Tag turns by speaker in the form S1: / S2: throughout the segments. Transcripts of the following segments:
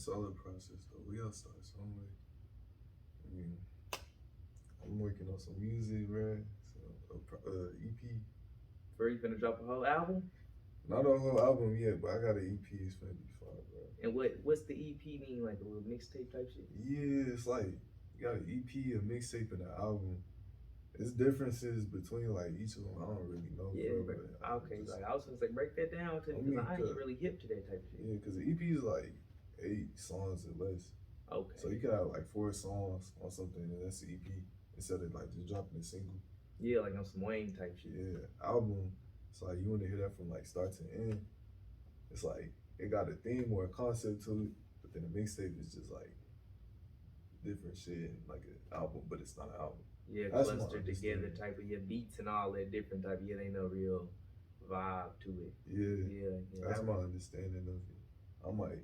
S1: solid process though. We all start somewhere. I mean, I'm working on some music, man. So EP.
S2: Bro, you finna drop a whole album?
S1: Not a whole album yet, but I got an EP. It's gonna be fire, bro.
S2: And what's the EP mean? Like a little mixtape type shit?
S1: Yeah, it's like you got an EP, a mixtape, and an album. It's differences between like each of them. I don't really know,
S2: Yeah,
S1: bro.
S2: but
S1: But
S2: okay,
S1: just,
S2: like I was gonna say break that down to
S1: I
S2: me because
S1: mean,
S2: I ain't really hip to that type of shit.
S1: yeah, cause the EP is like 8 songs or less. So
S2: Okay.
S1: you could have like 4 songs on something, and that's the EP instead of like just dropping a single.
S2: Yeah, like on some Wayne type shit.
S1: Yeah, album. It's like you want to hear that from like start to end. It's like it got a theme or a concept to it, but then the mixtape is just like different shit, like an album, but it's not an album.
S2: Yeah,
S1: That's my
S2: clustered together
S1: understanding.
S2: type of yeah beats and all that different type. Yeah, they ain't no real vibe to it.
S1: Yeah,
S2: Yeah, yeah.
S1: that's my understanding of it. I might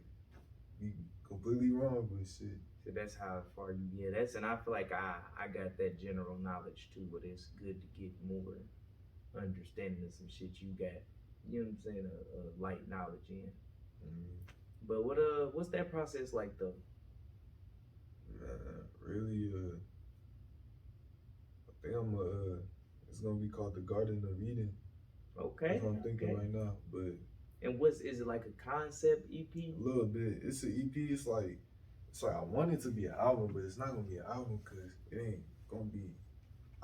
S1: be completely wrong, but shit.
S2: So that's how far you get. That's and I feel like I got that general knowledge too, but it's good to get more understanding of some shit you got. You know what I'm saying? A light knowledge in.
S1: Mm,
S2: But what's that process like though?
S1: really, I think it's gonna be called the Garden of Eden. That's
S2: Okay,
S1: what I'm thinking
S2: okay.
S1: right now. But
S2: And what's is it like a concept EP?
S1: a little bit, it's an EP. It's like I want it to be an album, but it's not gonna be an album because it ain't gonna be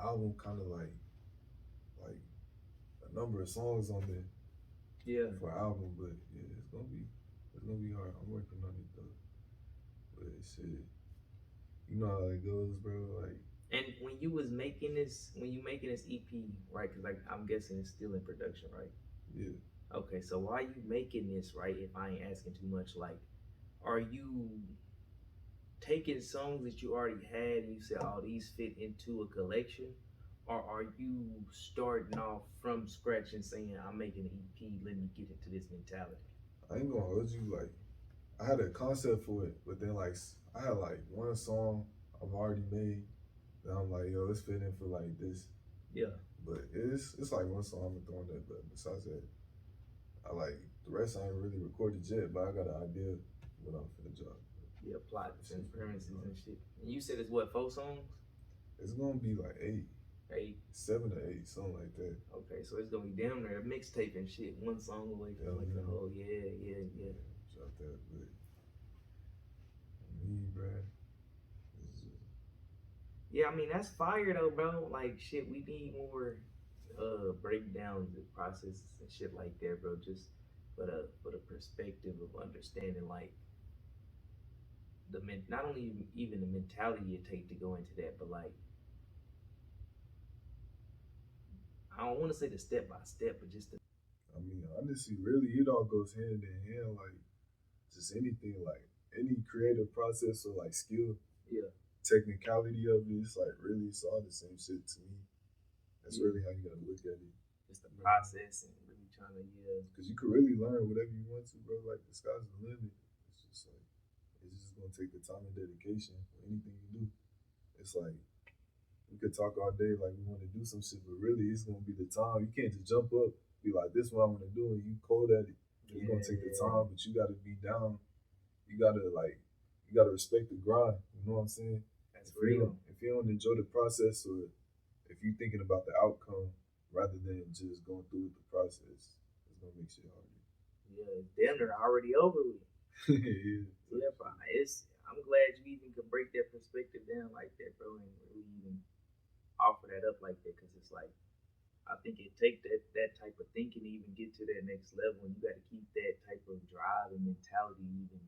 S1: album kind of like a number of songs on there
S2: Yeah.
S1: for album. But yeah, it's gonna be hard. I'm working on it though. But shit, you know how it goes, bro. Like
S2: And when you making this EP, right? Because like I'm guessing it's still in production, right?
S1: yeah,
S2: Okay, so why you making this, right? If I ain't asking too much, like, are you taking songs that you already had and you said, "Oh, these fit into a collection," or are you starting off from scratch and saying, "I'm making an EP. Let me get into this mentality."
S1: I ain't gonna hold you. Like I had a concept for it, but then like I had like one song I've already made that I'm like, yo, it's fitting for like this.
S2: Yeah,
S1: But it's like one song I'm throwing that. But besides that, I like the rest. I ain't really recorded yet, but I got an idea what I'm finna drop.
S2: yeah, plots
S1: Shit
S2: and
S1: finna be
S2: premises
S1: hard.
S2: and shit. And you said it's what 4 songs?
S1: It's gonna be like 8,
S2: Eight.
S1: 7 to 8, something like that.
S2: Okay, so it's gonna be damn near a mixtape and shit. One song away from
S1: Hell
S2: like a
S1: yeah,
S2: whole yeah, yeah, yeah.
S1: drop that. But me, bruh,
S2: Yeah, I mean that's fire though, bro. Like shit, we need more breakdowns and processes and shit like that, bro. Just for the perspective of understanding like not only even the mentality you take to go into that, but like I don't want to say the step by step, but just the
S1: I mean, honestly, really, it all goes hand in hand. Like just anything, like any creative process or like skill,
S2: yeah,
S1: technicality of it, it's like really, it's all the same shit to me. That's
S2: yeah,
S1: really how you gotta look at it.
S2: just the process and really trying to yeah,
S1: Because you can really learn whatever you want to, bro. Like the sky's the limit. It's just like it's just gonna take the time and dedication for anything you do. It's like we could talk all day like we want to do some shit, but really it's gonna be the time. You can't just jump up, be like, "This is what I want to do," and you cold at it. It's gonna take the
S2: yeah,
S1: time, but you gotta be down. You gotta like, you gotta respect the grind. You know what I'm saying?
S2: that's real.
S1: If you don't enjoy the process, or if you're thinking about the outcome rather than just going through with the process, it's gonna make shit harder.
S2: Yeah, damn, they're already over with.
S1: Yeah,
S2: Yeah, bro. I'm glad you even could break that perspective down like that, bro, and really even offer that up like that, because it's like I think it take that type of thinking to even get to that next level, and you got to keep that type of drive and mentality to even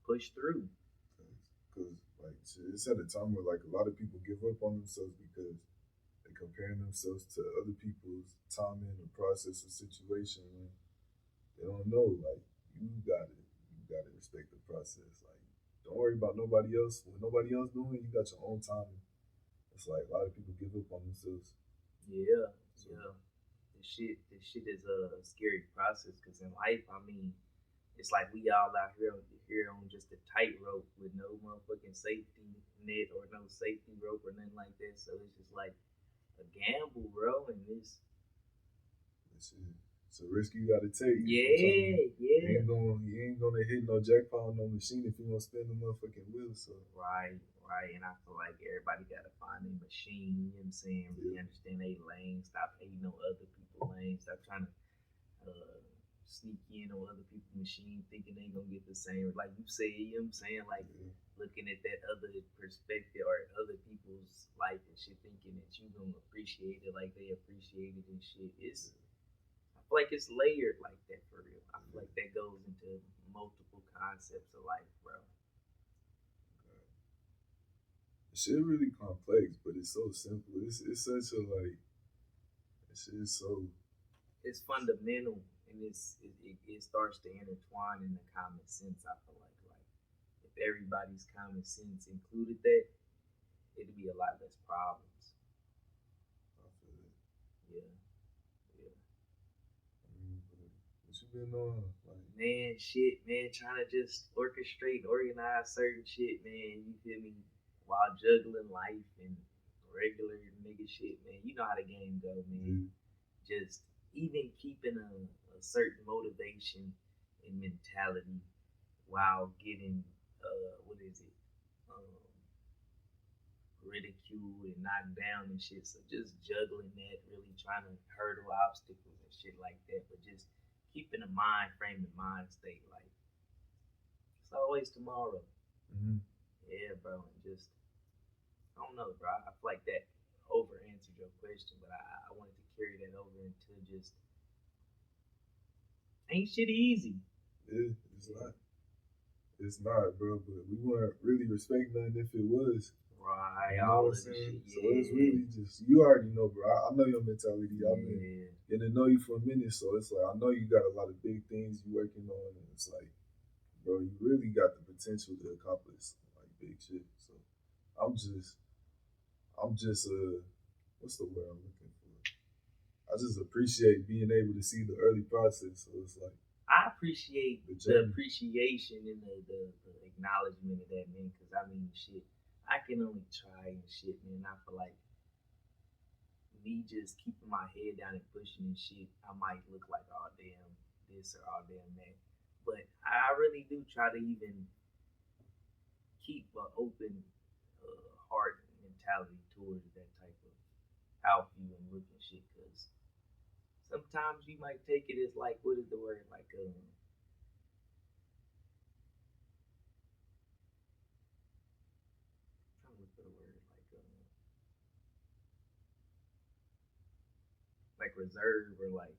S2: push through.
S1: because like shit, it's at a time where like a lot of people give up on themselves because they comparing themselves to other people's timing or process or situation. And they don't know like you gotta respect the process. Like don't worry about nobody else. What nobody else doing, you got your own timing. It's like a lot of people give up on themselves.
S2: Yeah,
S1: So
S2: yeah. This shit is a scary process because in life, I mean, it's like we all out here on just a tightrope with no motherfucking safety net or no safety rope or nothing like that. So it's just like a gamble, bro, and it's
S1: that's it. It's a risk you gotta take.
S2: Yeah, yeah.
S1: You ain't gonna hit no jackpot on no machine if you don't spin the motherfucking wheel. So
S2: Right, right. And I feel like everybody got to find a machine, you know what I'm saying? Really
S1: yeah,
S2: understand their lane. Stop hating on other people's lanes. Stop trying to sneak in on other people's machine thinking they going to get the same. Like you say, you know what I'm saying? Like
S1: yeah,
S2: looking at that other perspective or other people's life and shit, thinking that you going to appreciate it like they appreciate it and shit. I feel like it's layered like that for real. I feel
S1: yeah.
S2: like that goes into multiple concepts of life, bro.
S1: Shit really complex, but it's so simple. It's such a like. It's just so.
S2: It's fundamental and it starts to intertwine in the common sense. I feel like if everybody's common sense included that, it'd be a lot less problems.
S1: I feel it.
S2: Yeah, yeah.
S1: What you been on? Like,
S2: Man, shit, man, trying to just orchestrate and organize certain shit, man. You feel me? While juggling life and regular nigga shit, man. You know how the game go, man.
S1: yeah,
S2: Just even keeping a certain motivation and mentality while getting what is it ridiculed and knocked down and shit. So just juggling that, really trying to hurdle obstacles and shit like that, but just keeping a mind frame and mind state like it's always tomorrow.
S1: mm-hmm.
S2: Yeah, bro, and just I don't know, bro. I feel like that over answered your question, but I wanted to carry that over into just ain't shit easy.
S1: Yeah, it's
S2: Yeah.
S1: not. It's not, bro. But we wouldn't really respect nothing if it was.
S2: Right,
S1: You know
S2: all
S1: what I'm
S2: of this
S1: saying?
S2: shit,
S1: So it's
S2: yeah,
S1: really just you already know, bro. I know your mentality. I've been
S2: yeah.
S1: getting to know you for a minute, so it's like I know you got a lot of big things you working on, and it's like, bro, you really got the potential to accomplish like big shit. So I'm just, I'm just, what's the word I'm looking for? I just appreciate being able to see the early process. So it's like
S2: I appreciate
S1: the
S2: the
S1: journey.
S2: appreciation and the acknowledgement of that, man. Because I mean, shit, I can only try and shit, man. I feel like me just keeping my head down and pushing and shit, I might look like all damn this or all damn that. But I really do try to even keep an open heart and mentality towards that type of outview and look and shit. Because sometimes you might take it as like, what is the word? Like, I'm trying to look for the word. Like reserve or like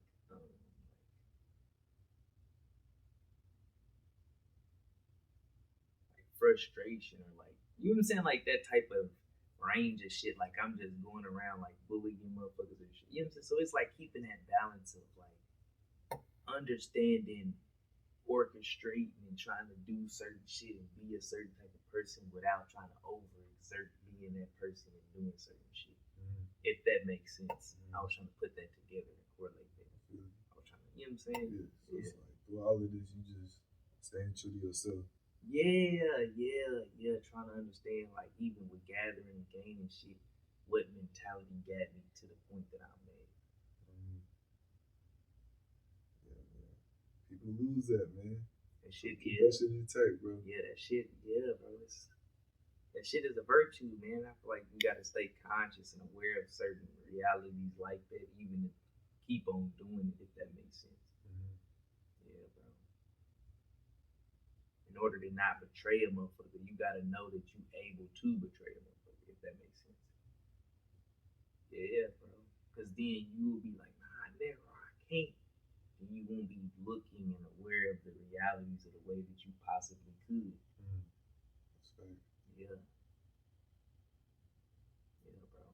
S2: frustration or like you know what I'm saying, like that type of range of shit. Like I'm just going around like bullying motherfuckers and shit. You know what I'm saying? So it's like keeping that balance of like understanding, orchestrating, and trying to do certain shit and be a certain type of person without trying to overexert being that person and doing certain shit.
S1: Mm-hmm.
S2: If that makes sense. I
S1: Mm-hmm.
S2: was trying to put that together and correlate that. I was trying to, you know what I'm saying?
S1: Yeah, so
S2: Yeah.
S1: it's like through all of this, you just staying true to yourself.
S2: Yeah, yeah, yeah. Trying to understand, like, even with gathering and gaining shit, what mentality got me to the point that I'm at.
S1: Mm, yeah, man. People lose that, man.
S2: That
S1: So
S2: shit,
S1: keep that
S2: yeah,
S1: shit intact, bro.
S2: yeah, that shit, yeah, bro. That shit is a virtue, man. I feel like you got to stay conscious and aware of certain realities like that, even to keep on doing it, if that makes sense.
S1: Mm-hmm.
S2: Yeah, bro. In order to not betray a motherfucker, you got to know that you able to betray a motherfucker, if that makes sense. Yeah, bro. Because then you will be like, nah, never, I can't. And you won't be looking and aware of the realities of the way that you possibly could.
S1: Mm, that's right.
S2: Yeah, yeah, bro.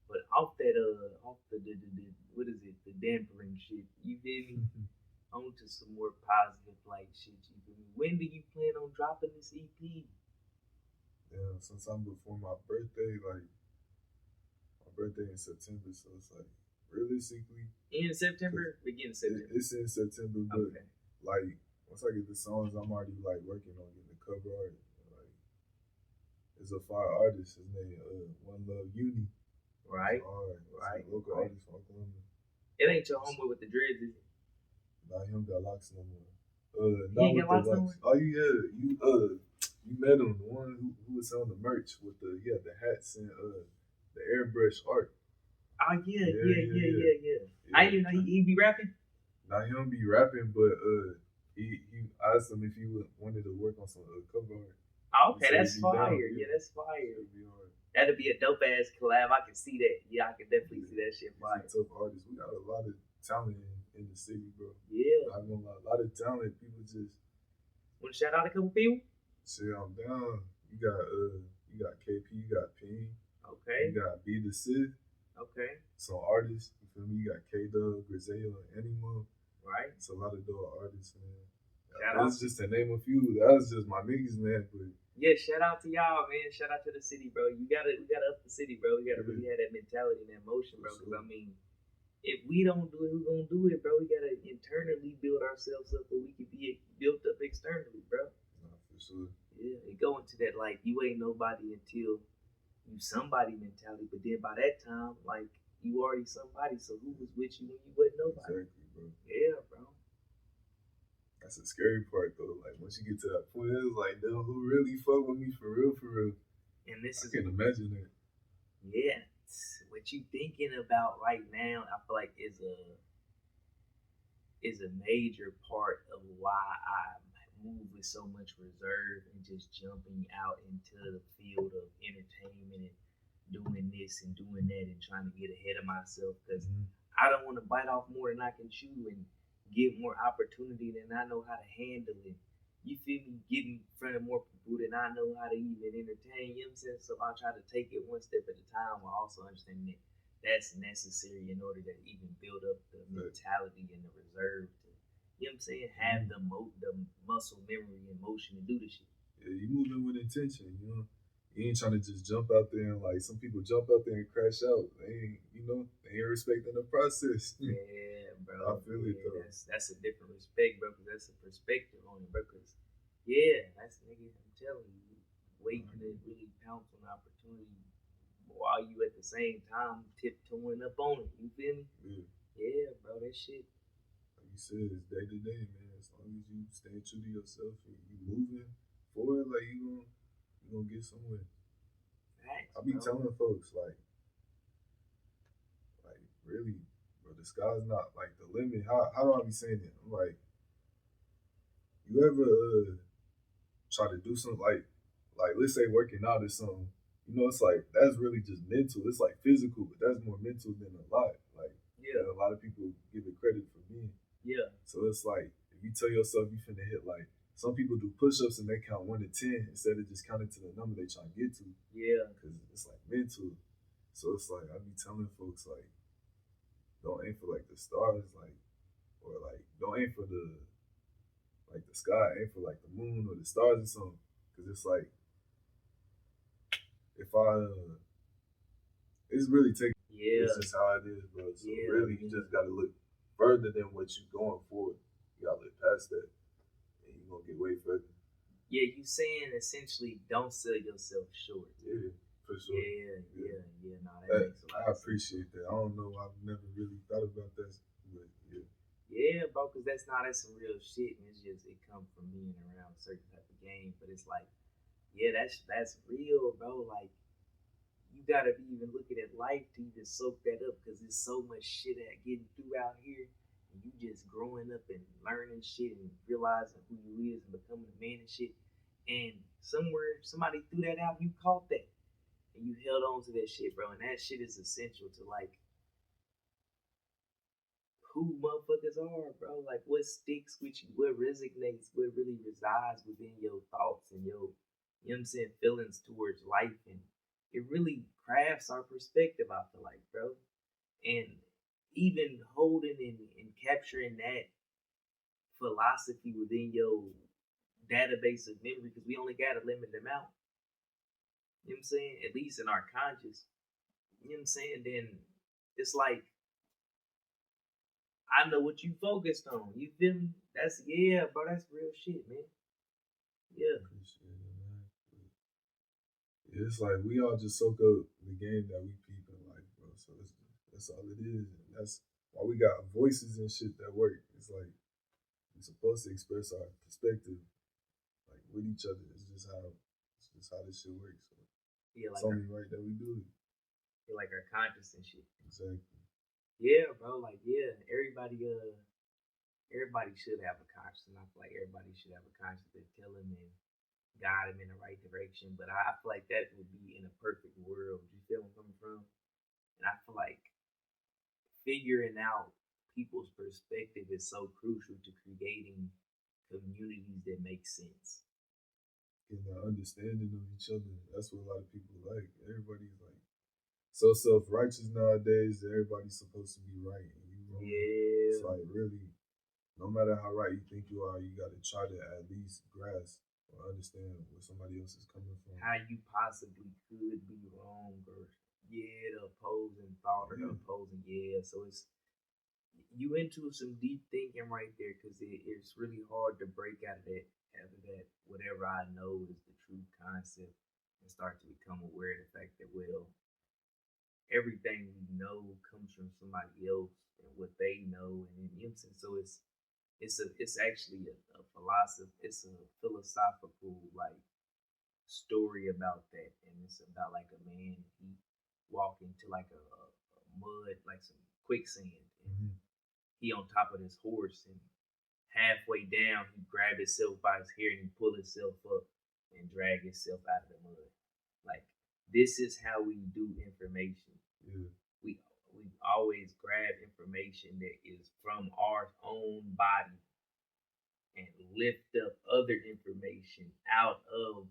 S2: But off that, off the what is it, the dampering shit, you feel me? On to some more positive like shit, you feel me? When do you plan on dropping this EP?
S1: Yeah, sometime before my birthday, like my birthday in September, so it's like realistically,
S2: In
S1: cause
S2: September? Beginning September.
S1: it's in September, but
S2: Okay.
S1: like once I get the songs, I'm already like working on getting the cover art. Like, it's a fire artist. His name One Love Uni. He's
S2: Right,
S1: hard. He's
S2: right,
S1: a local
S2: right.
S1: artist from Oklahoma.
S2: It ain't your homeboy with the dreads, is it?
S1: Nah, he don't got locks no more.
S2: He
S1: Not
S2: ain't
S1: with
S2: got
S1: the
S2: locks no
S1: locks.
S2: more.
S1: Oh yeah, you met him, the one who was on the merch with the he had the hats and the airbrush art.
S2: Oh yeah,
S1: Yeah,
S2: yeah,
S1: yeah,
S2: yeah,
S1: yeah,
S2: yeah, yeah. I
S1: yeah.
S2: didn't know he be rapping.
S1: Now he don't be rapping, but he asked him if he wanted to work on some cover art.
S2: Oh,
S1: He
S2: okay,
S1: said he'd
S2: that's
S1: be
S2: fire.
S1: down.
S2: Yeah,
S1: Yeah,
S2: that's
S1: he
S2: fire.
S1: said it'd be hard.
S2: That'd be a dope ass collab. I can see that. Yeah, I can definitely
S1: Yeah,
S2: see that shit
S1: he's a
S2: fire.
S1: tough artist. We got a lot of talent in the city, bro.
S2: Yeah.
S1: Not gonna lie, a lot of talent. People just
S2: Want to shout out a couple people?
S1: say I'm down. You got KP, you got Ping, you
S2: Okay.
S1: got B the Sith,
S2: Okay.
S1: some artists. You feel me? You got K Dub, Griselio, and Animo.
S2: Right.
S1: It's a lot of dope artists, man.
S2: Shout out.
S1: That's just to name a few. That was just my niggas, man. But
S2: Yeah, shout out to y'all, man. Shout out to the city, bro. We gotta up the city, bro. We gotta
S1: yeah,
S2: really have that mentality and that motion,
S1: for
S2: bro. Because
S1: sure.
S2: I mean, if we don't do it, who gonna do it, bro? We gotta internally build ourselves up, so we can be built up externally, bro.
S1: Nah, for sure.
S2: Yeah, and go into that like you ain't nobody until you somebody mentality. But then by that time, like you already somebody. So who was with you when you wasn't nobody?
S1: Exactly, bro.
S2: Yeah, bro.
S1: That's the scary part, though. Like once you get to that point, it's like, damn, who really fuck with me for real, for real?
S2: And this
S1: I
S2: is
S1: can't imagine it.
S2: yeah. What you thinking about right now? I feel like is a major part of why I move with so much reserve and just jumping out into the field of entertainment and doing this and doing that and trying to get ahead of myself because I don't want to bite off more than I can chew and get more opportunity than I know how to handle it. You feel me? Get in front of more people than I know how to even entertain. You know what I'm saying? So I try to take it one step at a time while also understanding that that's necessary in order to even build up the mentality and the reserve to, you know what I'm saying, have the muscle memory and motion to do the shit.
S1: Yeah, you moving with intention, you know. You ain't trying to just jump out there and like some people jump out there and crash out. They ain't, they ain't respecting the process.
S2: Yeah,
S1: I
S2: bro.
S1: feel
S2: Yeah,
S1: it though.
S2: that's a different respect, bro. Because that's a perspective on it, bro. Because yeah, that's nigga. I'm telling you, waiting to really pounce on opportunity while you at the same time tiptoeing up on it. You feel me?
S1: Yeah.
S2: Yeah, bro. That shit.
S1: Like you said, it's day to day, man. As long as you stay true to yourself and you moving forward, like you gonna get somewhere.
S2: Facts,
S1: I be
S2: bro.
S1: telling folks like really, bro, the sky's not like the limit. How do I be saying it? I'm like, you ever try to do something like let's say working out or something, it's like that's really just mental. It's like physical, but that's more mental than a lot. Like
S2: Yeah.
S1: a lot of people give it credit for being.
S2: Yeah.
S1: So it's like if you tell yourself you finna hit like some people do push-ups and they count 1 to 10 instead of just counting to the number they trying to get to.
S2: Yeah.
S1: Because it's like mental. So it's like I be telling folks like don't aim for like the stars, like or like don't aim for the sky, aim for like the moon or the stars or something. Because it's like if it's really taking.
S2: Yeah.
S1: It's just how it is, bro. So
S2: Yeah.
S1: really, you just gotta look further than what you're going for. You gotta look past that, and you're gonna get way further.
S2: Yeah, you saying essentially don't sell yourself short.
S1: Yeah, for sure.
S2: Yeah. No, that makes a lot
S1: I
S2: of sense.
S1: appreciate that. I don't know. I've never really thought about that, but yeah.
S2: Yeah, bro, because that's some real shit, and it's just it comes from being around a certain type of game. But it's like, yeah, that's real, bro. Like you gotta be even looking at life to even soak that up because there's so much shit that getting through out here, and you just growing up and learning shit and realizing who you is and becoming a man and shit. And somewhere somebody threw that out, you caught that, and you held on to that shit, bro. And that shit is essential to like who motherfuckers are, bro. Like what sticks with you, what resonates, what really resides within your thoughts and your, you know what I'm saying, feelings towards life. And it really crafts our perspective, I feel like, bro. And even holding and capturing that philosophy within your database of memory, because we only got a limited amount. You know what I'm saying? At least in our conscious. You know what I'm saying? Then it's like I know what you focused on. You feel me? That's yeah, bro. That's real shit, man. Yeah.
S1: Appreciate it, man. Yeah, it's like we all just soak up the game that we peep in life, bro. So that's all it is. And why we got voices and shit that work. It's like we're supposed to express our perspective like with each other. It's just how this shit works. So
S2: Yeah,
S1: it's
S2: like our
S1: only right that we do it.
S2: yeah, like our conscience and shit.
S1: Exactly.
S2: Yeah, bro. Like yeah, everybody should have a conscience. And I feel like everybody should have a conscience that tell them and guide them in the right direction. But I feel like that would be in a perfect world. You feel where I'm coming from? And I feel like figuring out people's perspective is so crucial to creating communities that make sense.
S1: And the understanding of each other. That's what a lot of people like. Everybody's like so self righteous nowadays that everybody's supposed to be right and you wrong. It's
S2: Yeah.
S1: like really, no matter how right you think you are, you got to try to at least grasp or understand where somebody else is coming from.
S2: How you possibly could be wrong or yeah, the opposing thought or the
S1: Yeah,
S2: opposing yeah. So it's you into some deep thinking right there because it's really hard to break out of that whatever I know is the true concept and start to become aware of the fact that well everything we know comes from somebody else and what they know and in instance so it's actually a philosophy it's a philosophical like story about that and it's about like a man he walked into like a mud like some quicksand and
S1: mm-hmm.
S2: he on top of this horse and halfway down he grab himself by his hair and he pull himself up and drag himself out of the mud like this is how we do information
S1: Yeah,
S2: we always grab information that is from our own body and lift up other information out of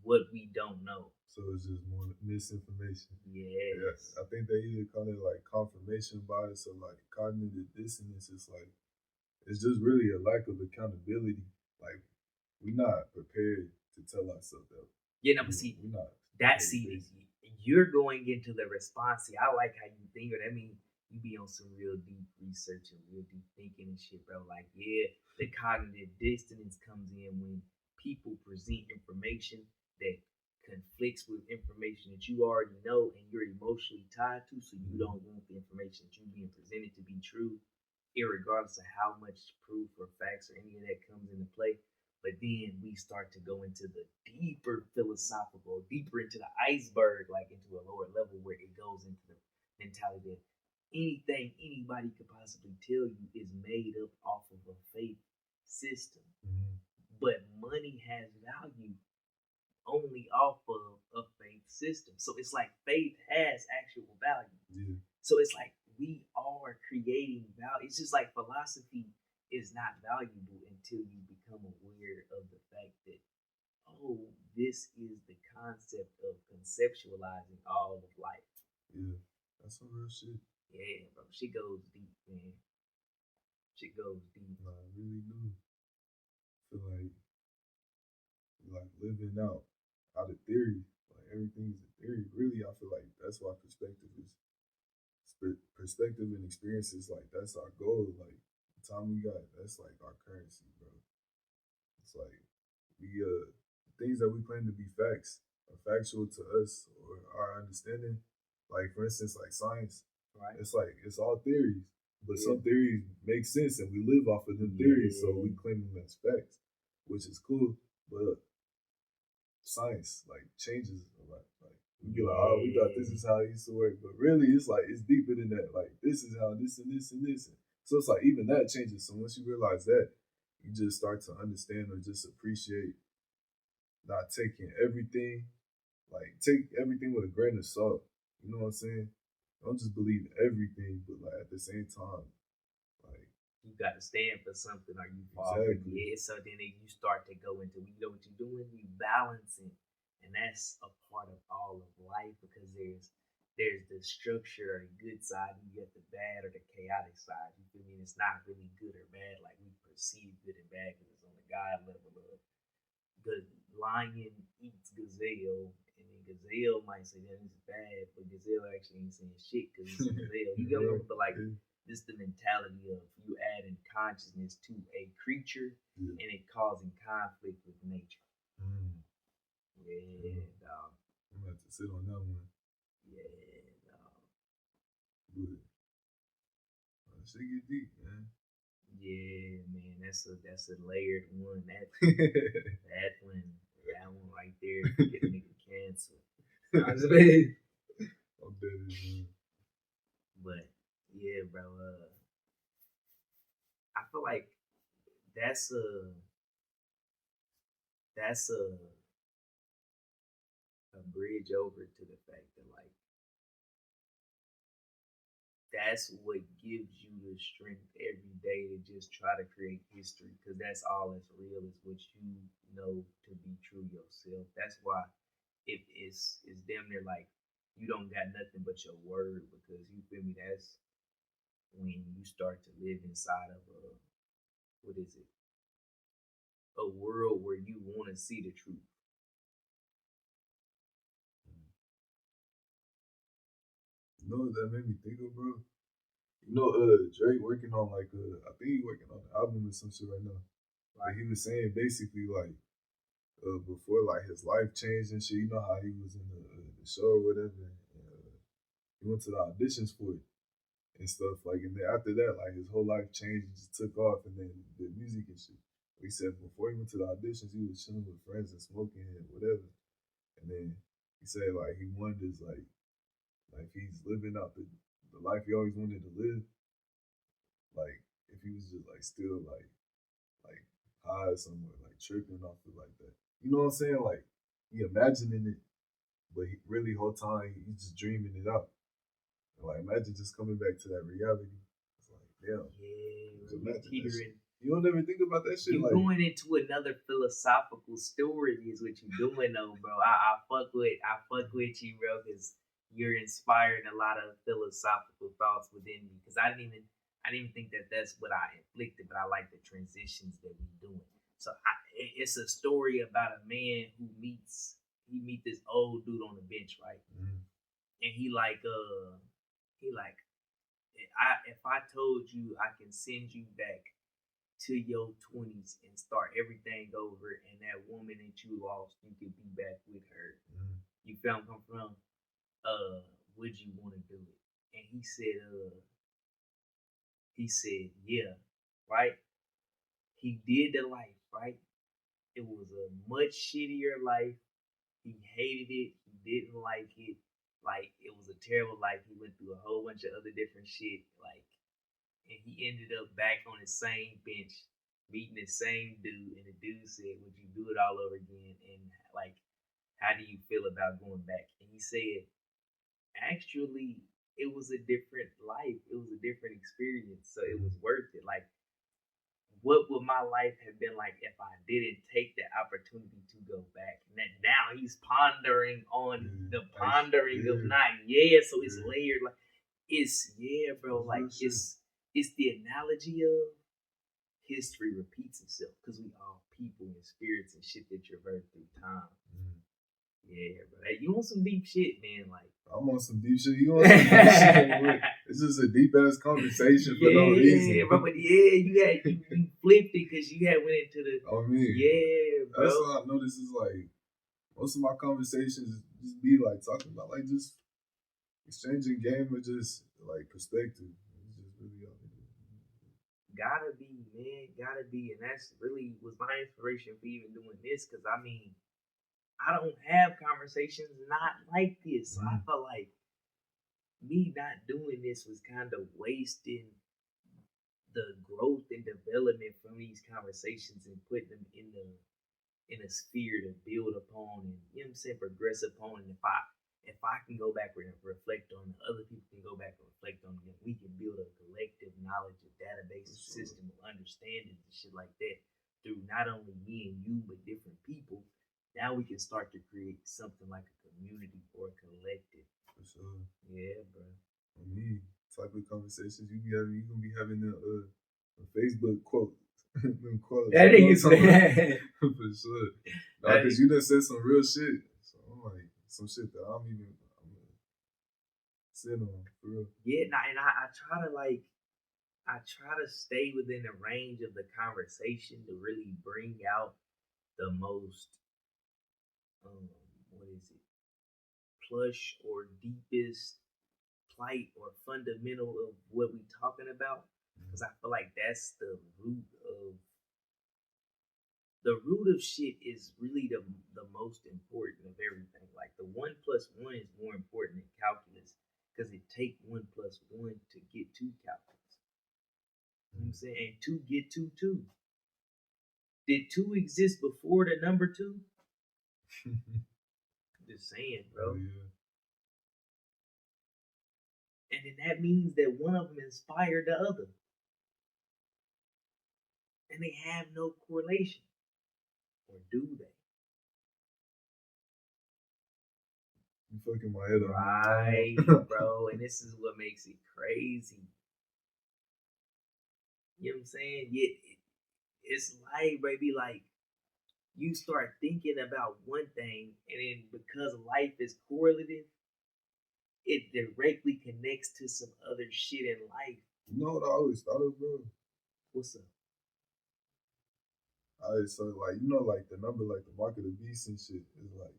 S2: what we don't know.
S1: so it's just more misinformation. Yeah,
S2: Yes.
S1: I think they even call it like confirmation bias or like cognitive dissonance. It's like it's just really a lack of accountability. Like we're not prepared to tell ourselves that
S2: Yeah, no, but see,
S1: we're not
S2: that's
S1: prepared to
S2: see,
S1: face it.
S2: you're going into the response. See, I like how you think of that. I mean, you be on some real deep research and real deep thinking and shit, bro. Like, yeah, the cognitive dissonance comes in when people present information that conflicts with information that you already know and you're emotionally tied to, so you
S1: Mm-hmm.
S2: don't want the information that you're being presented to be true, irregardless of how much proof or facts or any of that comes into play. But then we start to go into the deeper philosophical, deeper into the iceberg, like into a lower level where it goes into the mentality that anything anybody could possibly tell you is made up off of a faith system.
S1: Mm-hmm.
S2: But money has value only off of a faith system. So it's like faith has actual value.
S1: Yeah,
S2: So it's like we are creating value. It's just like philosophy is not valuable until you become aware of the fact that, oh, this is the concept of conceptualizing all of life.
S1: yeah, that's some real shit.
S2: Yeah, bro. She goes deep, man. She goes deep.
S1: Nah, I really do. Feel like living out of theory. Like everything's a theory. Really, I feel like that's why perspective is perspective and experiences. Like that's our goal. Like the time we got, that's like our currency, bro. It's like we things that we claim to be facts are factual to us or our understanding. Like for instance, like science,
S2: Right?
S1: it's like it's all theories, but
S2: Yeah.
S1: some theories make sense and we live off of them theories, so
S2: Yeah.
S1: we claim them as facts, which is cool. But science like changes a lot. Like we be like, oh, we thought this
S2: Yeah.
S1: is how it used to work, but really it's like it's deeper than that. Like this is how this and this and this. So it's like even that changes. So once you realize that, you just start to understand or just appreciate not taking everything, like take everything with a grain of salt. You know what I'm saying? Don't just believe everything, but like at the same time, like
S2: You got to stand for something or you fall for
S1: exactly,
S2: yeah. So then you start to go into you know what you're doing, you balancing, and that's a part of all of life because there's the structure or the good side, and you get the bad or the chaotic side. You feel me? And it's not really good or bad like we perceive good and bad because it's on the God level of the lion eats gazelle, and then gazelle might say that it's bad, but gazelle actually ain't saying shit because it's a gazelle. You get what I'm But like,
S1: yeah,
S2: this the mentality of you adding consciousness to a creature
S1: yeah.
S2: and it causing conflict with nature.
S1: Mm,
S2: Yeah,
S1: yeah.
S2: dog.
S1: I'm gonna have to sit on that one.
S2: Yeah, dog.
S1: But Shit get deep, man.
S2: Yeah, man, that's a layered one. That one right there could get a nigga canceled. I was like,
S1: I'm dead, man.
S2: but yeah, bro. I feel like that's a that's a bridge over to the fact that like that's what gives you the strength every day to just try to create history because that's all that's real is what you know to be true yourself. That's why it's damn near like you don't got nothing but your word because you feel me. That's when you start to live inside of a what is it? A world where you want to see the truth.
S1: You know what that made me think of, bro? You know, Drake working on like I think he working on an album or some shit right now. Like he was saying basically like before like his life changed and shit. You know how he was in the show or whatever. And, he went to the auditions for it and stuff. Like and then after that, like his whole life changed and just took off and then did music and shit. He said before he went to the auditions, he was chilling with friends and smoking and whatever. And then he said like he wonders like he's living out the life he always wanted to live. Like if he was just like still like high somewhere, like tripping off it like that. You know what I'm saying? Like he imagining it, but he really whole time he's just dreaming it out. And like imagine just coming back to that reality. It's like damn, just
S2: Yeah, you
S1: imagine that shit.
S2: teetering.
S1: You don't ever think about that shit.
S2: You
S1: Like
S2: going into another philosophical story is what you doing though, bro. I fuck with you, bro, because you're inspiring a lot of philosophical thoughts within me. Because I didn't even think that that's what I inflicted, but I like the transitions that we doing. So it's a story about a man who meet this old dude on the bench, right?
S1: mm,
S2: And he like if I told you I can send you back to your 20s and start everything over, and that woman that you lost, you could be back with her.
S1: mm,
S2: You feel come from? Would you want to do it? And he said, yeah, right. He did the life, right. It was a much shittier life. He hated it. He didn't like it. Like it was a terrible life. He went through a whole bunch of other different shit. Like and he ended up back on the same bench, meeting the same dude, and the dude said, "Would you do it all over again?" And like, how do you feel about going back? And he said, actually, it was a different life. It was a different experience, so it
S1: mm.
S2: was worth it. Like, what would my life have been like if I didn't take the opportunity to go back? And then now he's pondering on the pondering of
S1: Yeah,
S2: not yeah, so it's
S1: yeah.
S2: layered like it's yeah, bro.
S1: That's
S2: Like
S1: real shit.
S2: it's the analogy of history repeats itself because we all people and spirits and shit that traverse through time.
S1: Mm.
S2: Yeah, bro. Hey, you want some deep shit, man? Like
S1: I'm on some deep shit. You on some deep shit? It's just a deep ass conversation for no reason.
S2: Yeah, bro. But yeah, you flipped it because you had went into the
S1: I mean,
S2: yeah, bro.
S1: that's what I noticed is like most of my conversations just be like talking about like just exchanging game or just like perspective. It's just really all it is.
S2: Gotta be, man, gotta be, and that's really was my inspiration for even doing this because I mean I don't have conversations not like this. So I
S1: Mm.
S2: felt like me not doing this was kind of wasting the growth and development from these conversations and putting them in a sphere to build upon and you know what I'm saying progress upon. And if I can go back and reflect on it, other people can go back and reflect on it. We can build a collective knowledge, a database, a
S1: Sure.
S2: system of understanding and shit like that through not only me and you but different people. Now we can start to create something like a community or a collective.
S1: For sure.
S2: Yeah, bro.
S1: I mean, type of conversations you be having, you gonna be having the Facebook quote. Them quotes.
S2: That
S1: You know
S2: nigga's
S1: what I'm talking about?
S2: man.
S1: For sure. Nah, cause you done said some real shit. So I'm like some shit that I'm gonna sit on for real.
S2: Yeah, nah, and I try to like I try to stay within the range of the conversation to really bring out the most um what is it plush or deepest plight or fundamental of what we talking about. because I feel like that's the root of shit is really the most important of everything. Like the 1 plus 1 is more important than calculus because it take 1 plus 1 to get to calculus. You know what I'm saying? And two get to two. Did two exist before the number two? Just saying, bro.
S1: Oh, yeah.
S2: And then that means that one of them inspired the other. And they have no correlation. Or do they?
S1: You fucking my head up.
S2: Right, bro. And this is what makes it crazy. You know what I'm saying? Yet it's like, baby, like you start thinking about one thing, and then because life is correlative, it directly connects to some other shit in life.
S1: You know what I always thought of, bro?
S2: What's up?
S1: Alright, so like you know, like the number, like the mark of the beast and shit is like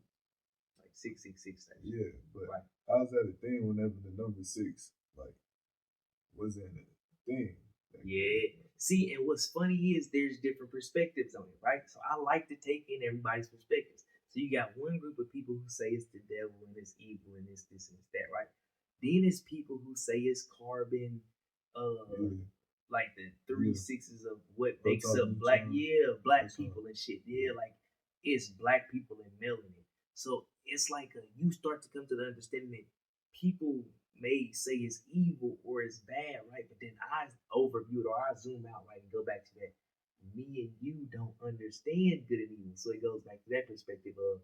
S2: 666.
S1: yeah, but
S2: Right.
S1: how's that a thing whenever the number six like wasn't a thing? Like,
S2: Yeah. See, and what's funny is there's different perspectives on it, right? So I like to take in everybody's perspectives. So you got one group of people who say it's the devil and it's evil and it's this and it's that, right? Then it's people who say it's carbon,
S1: yeah,
S2: like the three
S1: yeah.
S2: sixes of what
S1: Proton,
S2: makes up black,
S1: neutron,
S2: black
S1: neutron.
S2: people and shit. Yeah, like it's black people and melanin. So it's like you start to come to the understanding that people may say it's evil or it's bad, right? But then I overview it or I zoom out, right, and go back to that. Me and you don't understand good and evil. So it goes back to that perspective of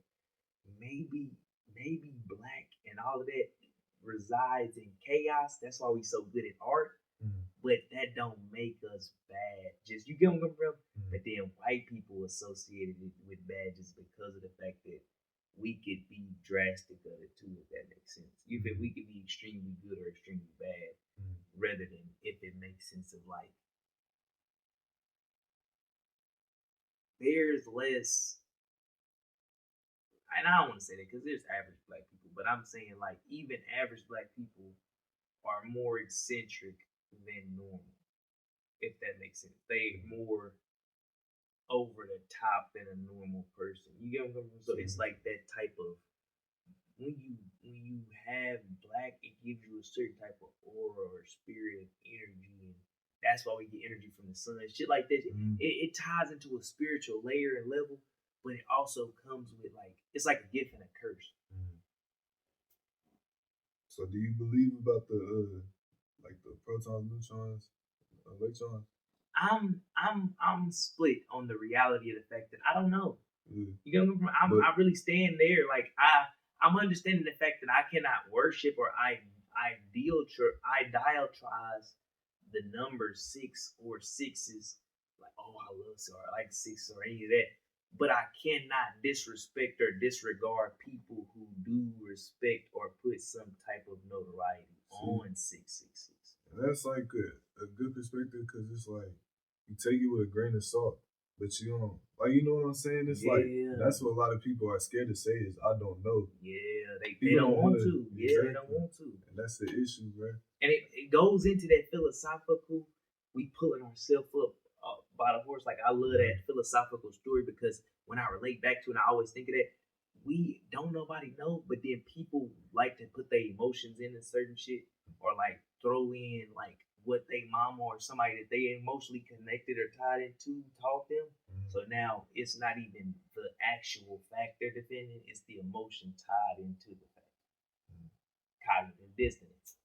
S2: maybe black and all of that resides in chaos. That's why we so good at art. But that don't make us bad. Just you get what I'm coming from? But then white people associated it with bad just because of the fact that we could be drastic of it too, if that makes sense. You think we could be extremely good or extremely bad, rather than if it makes sense of life. There's less, and I don't want to say that because there's average black people, but I'm saying like even average black people are more eccentric than normal, if that makes sense. They more over the top than a normal person. You get what I'm saying? So it's like that type of when you have black, it gives you a certain type of aura or spirit of energy, and that's why we get energy from the sun. Shit like this, it ties into a spiritual layer and level, but it also comes with like it's like a gift and a curse.
S1: So do you believe about the like the protons, neutrons, electrons?
S2: I'm split on the reality of the fact that I don't know.
S1: Yeah.
S2: You know, I really stand there. Like I'm understanding the fact that I cannot worship or idealize the number six or sixes. Like, oh, I love so I like six or any of that. But I cannot disrespect or disregard people who do respect or put some type of notoriety on 666.
S1: And that's like a good perspective because it's like you take it with a grain of salt, but you don't like you know what I'm saying. It's like that's what a lot of people are scared to say is I don't know.
S2: Yeah, they don't want to.
S1: Exactly.
S2: Yeah, they don't want to.
S1: And that's the issue, bro.
S2: And it goes into that philosophical. We pulling ourselves up by the horse. Like I love that philosophical story because when I relate back to it, I always think of that. We don't nobody know, but then people like to put their emotions into certain shit or like throw in like what they mama or somebody that they emotionally connected or tied into taught them. So now it's not even the actual fact they're defending, it's the emotion tied into the fact. Cognitive dissonance.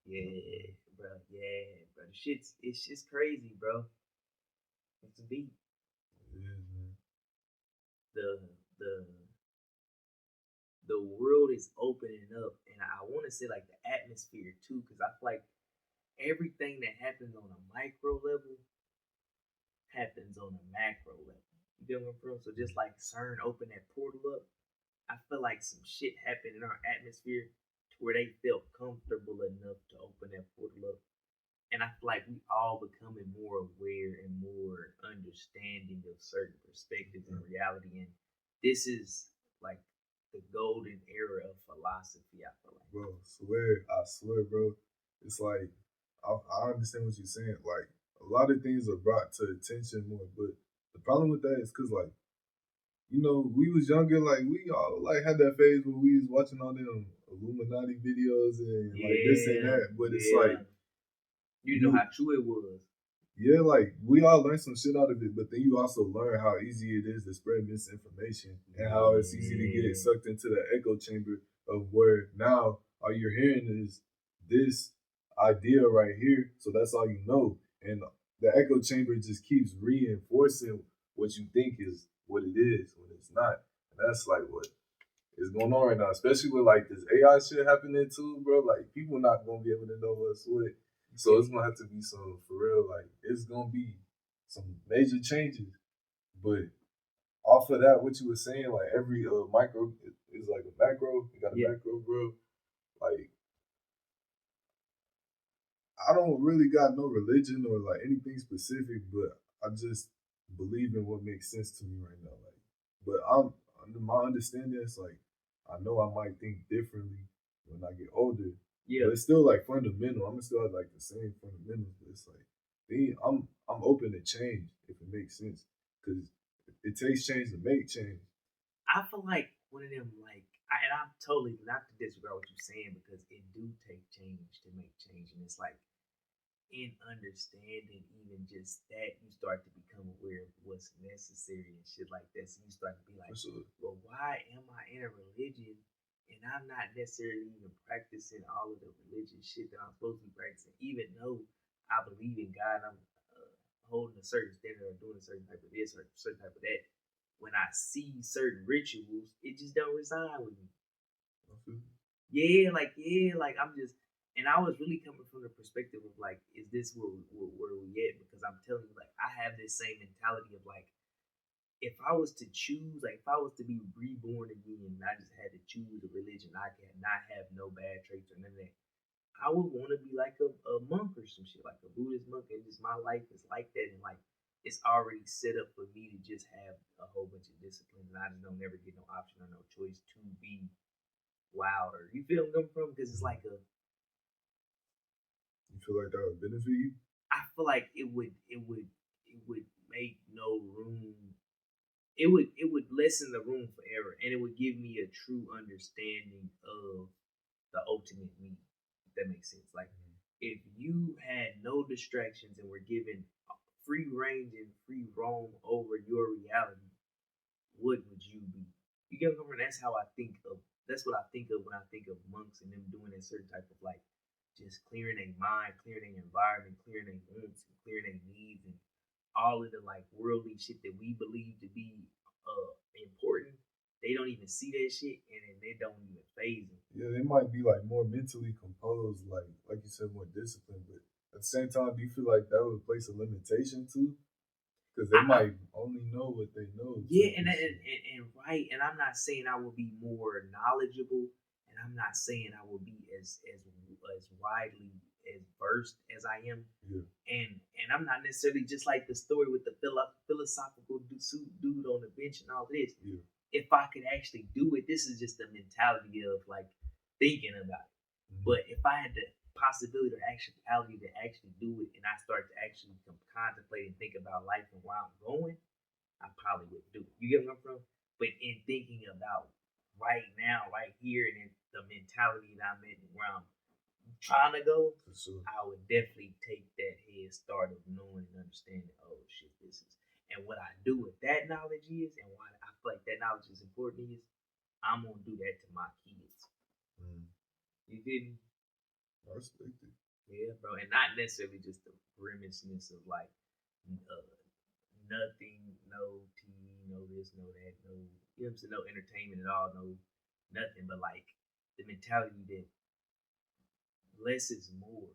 S2: Yeah, bro. Yeah, bro. It's just crazy, bro. It's deep.
S1: Yeah, man.
S2: The the the world is opening up, and I want to say like the atmosphere too, because I feel like everything that happens on a micro level happens on a macro level. You get what I'm saying? So just like CERN opened that portal up, I feel like some shit happened in our atmosphere to where they felt comfortable enough to open that portal up. And I feel like we all becoming more aware and more understanding of certain perspectives and reality. And this is like the golden era of philosophy, I feel like.
S1: Bro, I swear, bro. It's like I understand what you're saying. Like a lot of things are brought to attention more, but the problem with that is because like we was younger, like we all like had that phase where we was watching all them Illuminati videos and like this and
S2: Yeah,
S1: that. But it's like
S2: yeah. You know
S1: you
S2: how true it was.
S1: yeah, like we all learn some shit out of it, but then you also learn how easy it is to spread misinformation and how it's easy to get
S2: Yeah.
S1: sucked into the echo chamber of where now all you're hearing is this idea right here. So that's all you know. And the echo chamber just keeps reinforcing what you think is what it is when it's not. And that's like what is going on right now, especially with like this AI shit happening too, bro. Like people not gonna be able to know what's what. So it's gonna have to be some for real. Like it's gonna be some major changes. But off of that, what you were saying, like every micro is like a macro. You got a
S2: Yeah.
S1: macro, bro. Like I don't really got no religion or like anything specific, but I just believe in what makes sense to me right now. Like, but I'm under my understanding, it's like I know I might think differently when I get older,
S2: Yeah.
S1: but it's still like fundamental. I'm still have like the same fundamentals, but it's like I'm open to change if it makes sense because it takes change to make change.
S2: I feel like one of them, like, and I'm totally not to disregard what you're saying because it do take change to make change, and it's like in understanding even just that, you start to become aware of what's necessary and shit like that. So you start to be
S1: For
S2: like,
S1: sure.
S2: well, why am I in a religion and I'm not necessarily even practicing all of the religious shit that I'm supposed to be practicing, even though I believe in God and I'm holding a certain standard or doing a certain type of this or certain type of that. When I see certain rituals, it just don't reside with me. Yeah, like I'm just, and I was really coming from the perspective of like, is this where we at? Because I'm telling you, like, I have this same mentality of like, if I was to choose, like, if I was to be reborn again, and I just had to choose a religion, I can not have no bad traits or none of that. I would want to be like a monk or some shit, like a Buddhist monk, and just my life is like that, and like it's already set up for me to just have a whole bunch of discipline, and I just don't never get no option or no choice to be wilder. You feel where I'm coming from? Because it's like a,
S1: You feel like that would benefit you?
S2: I feel like it would make no room. It would lessen the room for error, and it would give me a true understanding of the ultimate me. If that makes sense. Like if you had no distractions and were given free range and free roam over your reality, what would you be? You get what I'm saying? That's how I think of. That's what I think of when I think of monks and them doing a certain type of like just clearing their mind, clearing their environment, clearing their wants, and clearing their needs, and all of the like worldly shit that we believe to be important. They don't even see that shit, and then they don't even phase them.
S1: Yeah, they might be like more mentally composed, like you said, more disciplined. But at the same time, do you feel like that would place a limitation too? Because they
S2: I
S1: might only know what they know.
S2: Yeah, and right, and I'm not saying I will be more knowledgeable, and I'm not saying I will be as widely as versed as I am,
S1: Yeah,
S2: and I'm not necessarily just like the story with the philosophical dude on the bench and all this.
S1: yeah.
S2: If I could actually do it, this is just the mentality of like thinking about it.
S1: Mm-hmm.
S2: But if I had the possibility or actuality to actually do it, and I start to actually contemplate and think about life and where I'm going, I probably would do it. You get where I'm from? But in thinking about right now, right here, and in the mentality that I'm in, where I'm trying to go,
S1: For sure.
S2: I would definitely take that head start of knowing and understanding, oh shit, this is. And what I do with that knowledge is, and why I feel like that knowledge is important is, I'm gonna do that to my kids.
S1: Mm.
S2: You didn't?
S1: I respect it.
S2: Yeah, bro, and not necessarily just the grimacness of like uh, nothing, no TV, no this, no that, no, you know what I'm saying, no entertainment at all, no nothing, but like the mentality that less is more.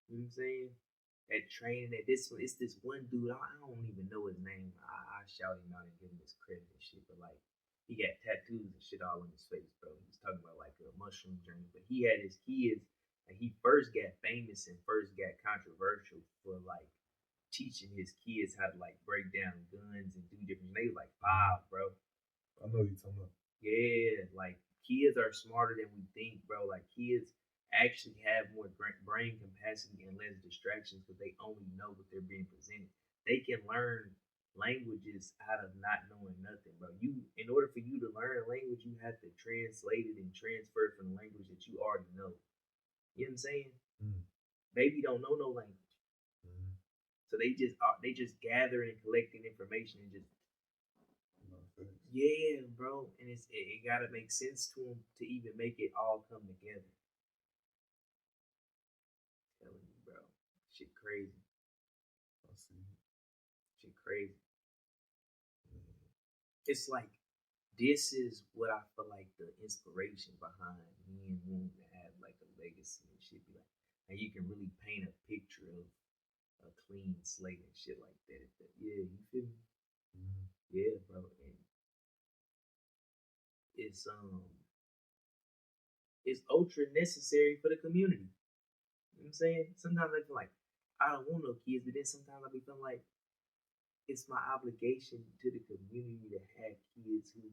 S2: You know what I'm saying? That training, that this, it's this one dude. I don't even know his name. I shout him out and give him his credit and shit. But like, he got tattoos and shit all on his face, bro. He was talking about like a mushroom journey. But he had his kids, and he first got famous and first got controversial for like teaching his kids how to like break down guns and do different. They was like 5, bro.
S1: I know you talking about.
S2: Yeah, like kids are smarter than we think, bro. Like kids actually have more brain capacity and less distractions because they only know what they're being presented. They can learn languages out of not knowing nothing, bro. In order for you to learn a language, you have to translate it and transfer it from the language that you already know. You know what I'm saying?
S1: Mm.
S2: Baby don't know no language,
S1: Mm.
S2: so they just gathering and collecting information and just
S1: No, thanks.
S2: yeah, bro. And it gotta make sense to them to even make it all come together. Telling you, bro, shit crazy,
S1: I see.
S2: shit crazy.
S1: Mm.
S2: It's like this is what I feel like the inspiration behind me and wanting to have like a legacy and shit. Be like, and you can really paint a picture of a clean slate and shit like that. Yeah, you feel me?
S1: Mm.
S2: Yeah, bro. And it's it's ultra necessary for the community. You know what I'm saying? Sometimes I feel like I don't want no kids, but then sometimes I be feeling like it's my obligation to the community to have kids who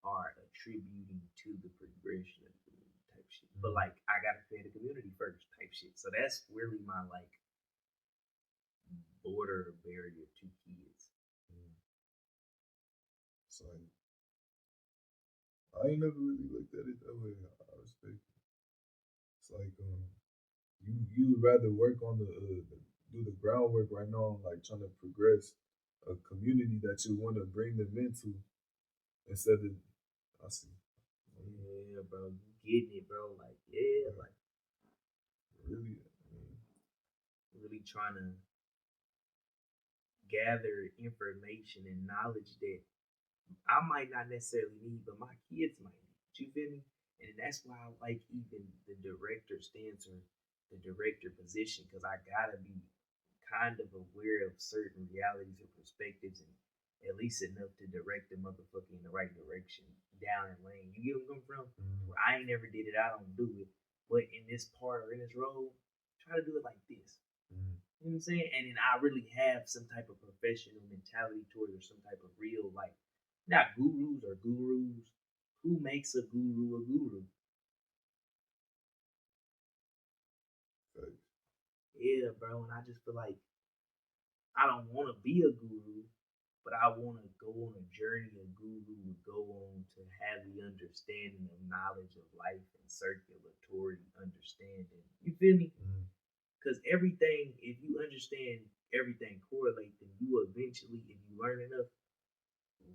S2: are attributing to the progression of the community type shit. But
S1: Mm.
S2: like I gotta pay the community first type shit. So that's really my like border barrier to kids.
S1: Mm. It's like I ain't never really looked at it that way. I respect it. It's like you would rather work on do the groundwork right now, like trying to progress a community that you want to bring them into instead of I see.
S2: Yeah, bro, you getting it, bro. Like, yeah,
S1: Right.
S2: like
S1: Really,
S2: really trying to gather information and knowledge that I might not necessarily need, but my kids might need. You feel me? And that's why I like even the director stance or the director position because I gotta be kind of aware of certain realities or perspectives and at least enough to direct the motherfucker in the right direction down in lane. You get where I'm coming from?
S1: mm,
S2: Where I ain't never did it, I don't do it. But in this part or in this role, try to do it like this.
S1: mm,
S2: You know what I'm saying? And then I really have some type of professional mentality towards or some type of real like not gurus or gurus. Who makes a guru a guru?
S1: facts.
S2: Yeah, bro. And I just feel like I don't want to be a guru, but I want to go on a journey a guru would go on to have the understanding of knowledge of life and circulatory understanding. You feel me?
S1: Mm,
S2: Because everything, if you understand everything correlate, then you eventually, if you learn enough,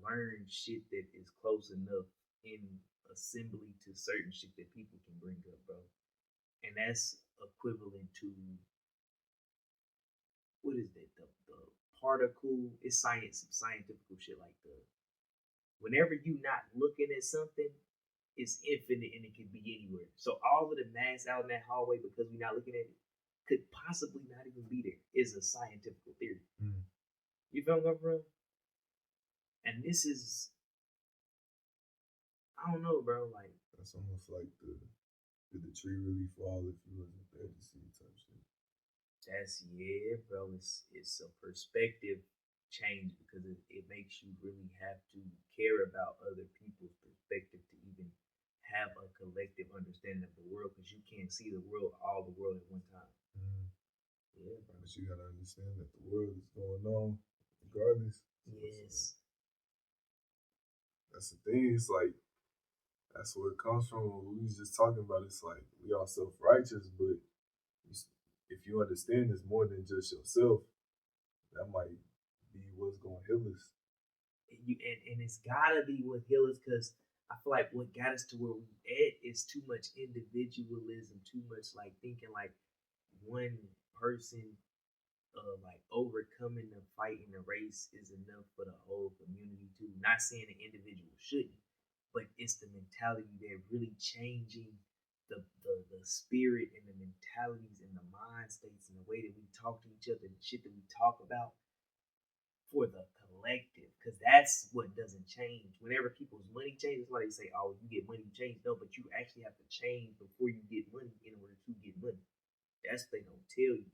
S2: learn shit that is close enough in assembly to certain shit that people can bring up, bro. And that's equivalent to what is that? The particle. It's science, scientific shit like the. Whenever you not looking at something, it's infinite and it can be anywhere. So all of the mass out in that hallway because we're not looking at it could possibly not even be there. Is a scientific theory.
S1: mm.
S2: You feel me, bro? And this is I don't know, bro. Like
S1: That's almost like the did the tree really fall if you wasn't there to see it type shit.
S2: that's yeah, bro. It's a perspective change because it makes you really have to care about other people's perspective to even have a collective understanding of the world because you can't see the world all the world at one time.
S1: Mm.
S2: Yeah, bro.
S1: But you gotta understand that the world is going on regardless. So it's like,
S2: Yes.
S1: that's the thing. It's like that's where it comes from. When we was just talking about it's like we all self righteous, but if you understand it's more than just yourself, that might be what's gonna heal us.
S2: And it's gotta be what heal us because I feel like what got us to where we at is too much individualism, too much like thinking like one person like overcoming the fight in the race is enough for the whole community too. Not saying an individual shouldn't, but it's the mentality that really changing the spirit and the mentalities and the mind states and the way that we talk to each other and the shit that we talk about for the collective, because that's what doesn't change. Whenever people's money changes, that's why they say, "Oh, you get money, you change." No, but you actually have to change before you get money in order to get money. That's what they don't tell you.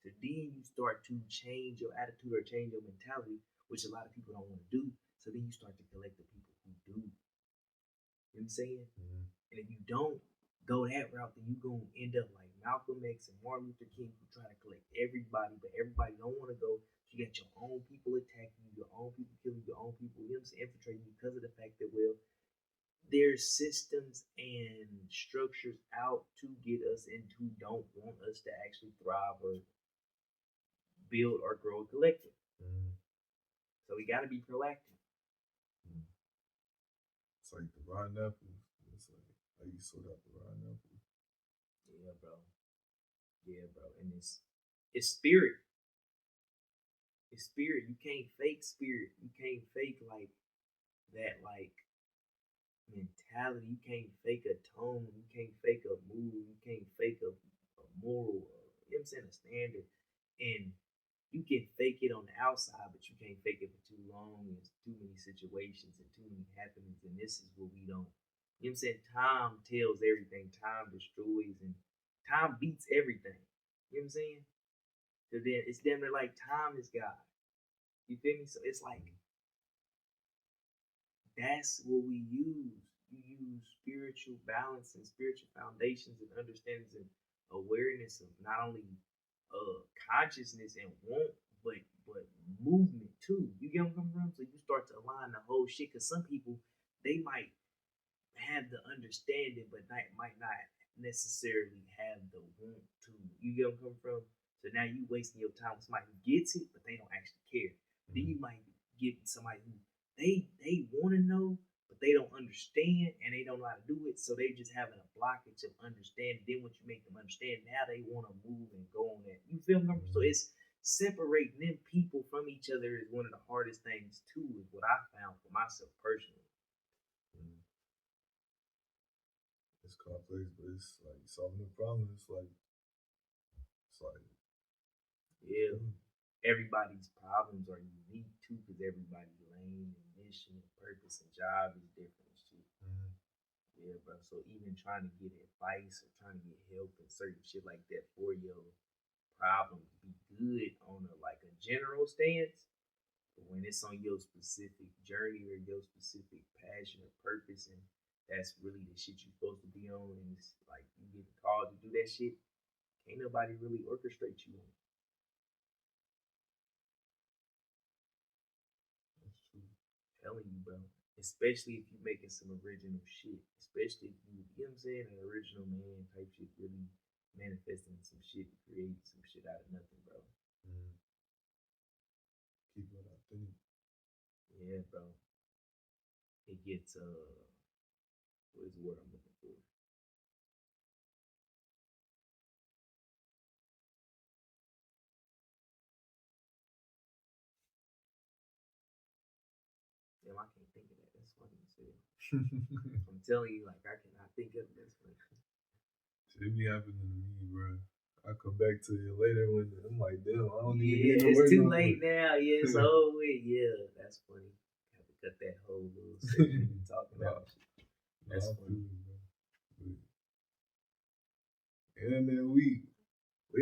S2: So then you start to change your attitude or change your mentality, which a lot of people don't want to do. So then you start to collect the people who do. You know what I'm saying?
S1: Mm-hmm.
S2: And if you don't, go that route, then you gonna end up like Malcolm X and Martin Luther King, who try to collect everybody, but everybody don't want to go. So you got your own people attacking you, your own people killing your own people, you know, infiltrating because of the fact that, well, there's systems and structures out to get us and who don't want us to actually thrive or build or grow a collective.
S1: Mm.
S2: So we got to be proactive.
S1: Mm. It's like the rotten apples. It's like how you sort out the rotten apples.
S2: Yeah, bro. Yeah, bro. And it's spirit. It's spirit. You can't fake spirit. You can't fake like that like mentality. You can't fake a tone. You can't fake a mood. You can't fake a moral. You know what I'm saying? A standard. And you can fake it on the outside, but you can't fake it for too long. There's too many situations and too many happenings, and this is what we don't. You know what I'm saying? Time tells everything. Time destroys, and time beats everything. You know what I'm saying? So then it's damn near like time is God. You feel me? So it's like that's what we use. You use spiritual balance and spiritual foundations and understandings and awareness of not only consciousness and want, but movement too. You get what I'm coming from? So you start to align the whole shit. Because some people they might have the understanding, but might not necessarily have the want to. You get what I'm coming from? So now you wasting your time with somebody who gets it, but they don't actually care. Mm-hmm. Then you might get somebody who they want to know, but they don't understand and they don't know how to do it. So they just having a blockage of understanding. Then once you make them understand, now they want to move and go on that. You feel me? Mm-hmm. So it's separating them people from each other is one of the hardest things too. Is what I found for myself personally.
S1: Mm-hmm. It's complex, but it's like solving the problem. It's like
S2: yeah. Everybody's problems are unique too, because everybody's lane and mission and purpose and job is different too. Mm-hmm. Yeah, bro. So even trying to get advice or trying to get help and certain shit like that for your problem be good on a like a general stance, but when it's on your specific journey or your specific passion or purpose, and that's really the shit you're supposed to be on, and it's like you get called to do that shit, ain't nobody really orchestrate you on.
S1: That's true.
S2: Telling you, bro. Especially if you're making some original shit. Especially if you know what I'm saying, an original man type shit, really manifesting some shit to create some shit out of nothing, bro.
S1: Mm. Keep it authentic.
S2: Yeah, bro. It gets what is the word I'm looking for? Damn, I can't think of that. That's funny as hell. I'm telling you, like I cannot think of this one.
S1: It be happening to me, bro. I come back to you later when I'm like, damn, I don't
S2: even
S1: know.
S2: It's too late now. Yeah, it's over with. Yeah, that's funny. Have to cut that whole little section we talking about. That's funny.
S1: But, yeah, man, we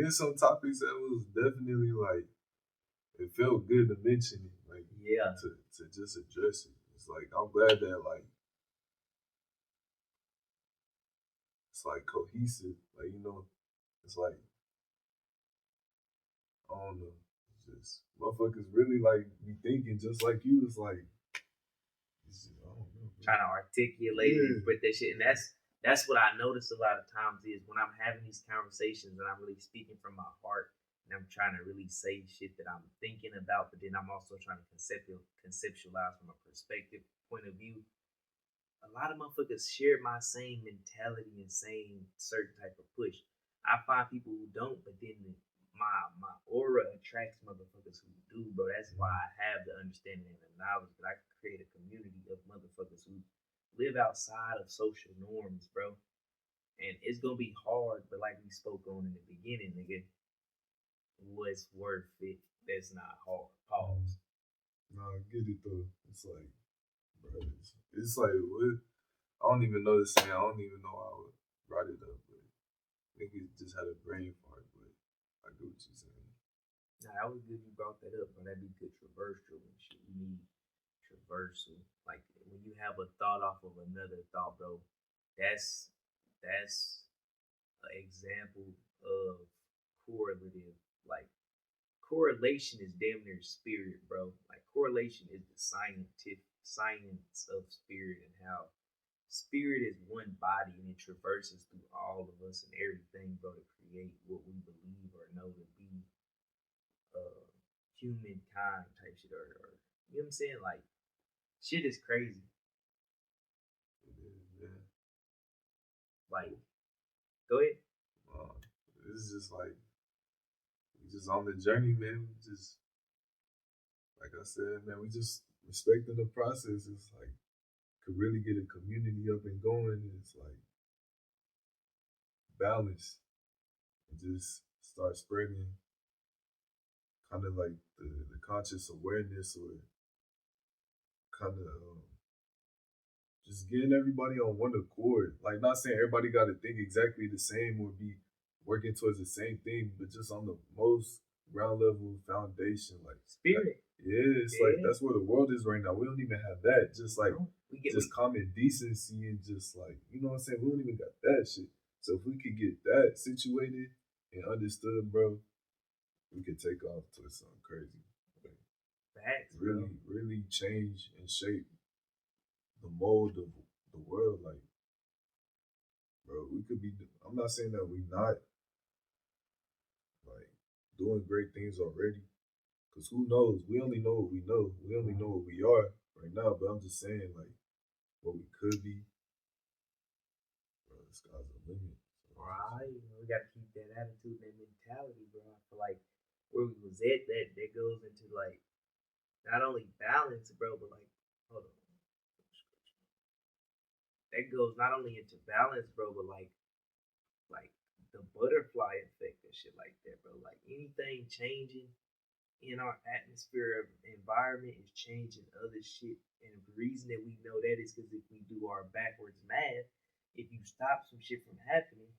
S1: had some topics that was definitely like it felt good to mention it, like to just address it. It's like I'm glad that like it's like cohesive, like it's like I don't know, it's just motherfuckers really like be thinking just like you. It's like it's just, I don't know, bro.
S2: Trying to articulate and put that shit, and that's what I notice a lot of times is when I'm having these conversations and I'm really speaking from my heart and I'm trying to really say shit that I'm thinking about, but then I'm also trying to conceptualize from a perspective point of view. A lot of motherfuckers share my same mentality and same certain type of push. I find people who don't, but then my aura attracts motherfuckers who do, bro. That's why I have the understanding and the knowledge that I can create a community of motherfuckers who live outside of social norms, bro. And it's gonna be hard, but like we spoke on in the beginning, nigga, what's worth it? That's not hard. Pause.
S1: No, I get it though. It's like, bro, it's like what? I don't even know the saying. I don't even know how I would write it up, but niggas just had a brain fart. But I get what you're saying.
S2: Nah, that was good you brought that up, bro. That'd be good traversal and shit. You need traversal. Like when you have a thought off of another thought, bro, that's That's an example of correlative. Like correlation is damn near spirit, bro. Like correlation is the scientific science of spirit and how spirit is one body and it traverses through all of us and everything, bro, to create what we believe or know to be uh humankind type shit or you know what I'm saying? Like shit is crazy.
S1: It is, man.
S2: Like go ahead.
S1: Uh, it's just like we just on the journey, man. We just like I said, man, we just respecting the process. It's like could really get a community up and going. It's like balance and just start spreading kind of like the conscious awareness or kind of just getting everybody on one accord. Like not saying everybody got to think exactly the same or be working towards the same thing, but just on the most ground level foundation. Like
S2: Spirit.
S1: yeah, it's like that's where the world is right now. We don't even have that. Just like just common decency and just like you know what I'm saying. We don't even got that shit. So if we could get that situated and understood, bro, we could take off to something crazy. Like,
S2: Facts,
S1: really,
S2: bro.
S1: really change and shape the mold of the world. Like, bro, we could be. I'm not saying that we not like doing great things already, because who knows? We only know what we know. We only know what we are right now. But I'm just saying, like, what we could be. Bro, the sky's the limit.
S2: Right. You know, we gotta keep that attitude and that mentality, bro. I feel like where we was at, that goes into like not only balance, bro, but like hold on. That goes not only into balance, bro, but like the butterfly effect and shit like that, bro. Like anything changing in our atmosphere of environment is changing other shit. And the reason that we know that is because if we do our backwards math, if you stop some shit from happening,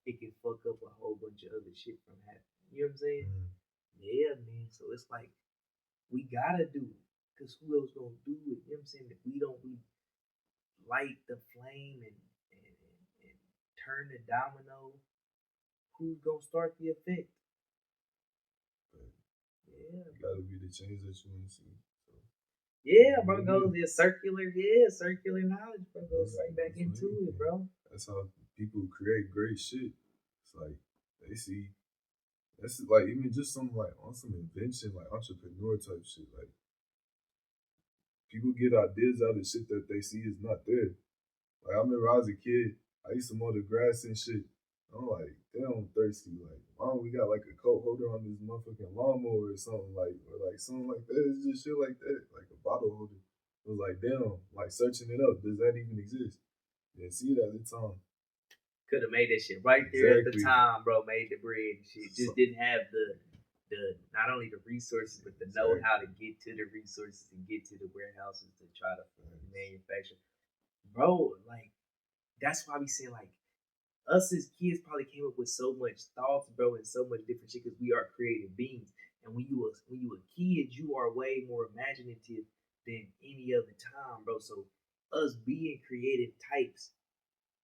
S2: it can fuck up a whole bunch of other shit from happening. You know what I'm saying?
S1: Mm.
S2: Yeah, man. So it's like we gotta do it. Cause who else gonna do it? You know what I'm saying? If we don't light the flame and turn the domino, who's gonna start the effect?
S1: But
S2: Yeah.
S1: you gotta be the change that you want to see. So,
S2: yeah, bro, goes the circular knowledge, bro, goes right back into it, bro.
S1: That's how people create great shit. It's like they see that's like even just some like on some invention, like entrepreneur type shit. Like people get ideas out of shit that they see is not there. Like I remember I was a kid, I used to mow the grass and shit. I'm like, damn, I'm thirsty. Like, why don't we got like a coat holder on this motherfucking lawnmower or something like, or like something like that? It's just shit like that, like a bottle holder. It was like, damn, like searching it up. Does that even exist? Didn't see it at the time.
S2: Could have made that shit right there at the time, bro. Made the bread and shit. Just didn't have the not only the resources but the know how to get to the resources and get to the warehouses to try to manufacture. Bro, like that's why we say like us as kids probably came up with so much thoughts, bro, and so much different shit because we are creative beings. And when you a kid, you are way more imaginative than any other time, bro. So us being creative types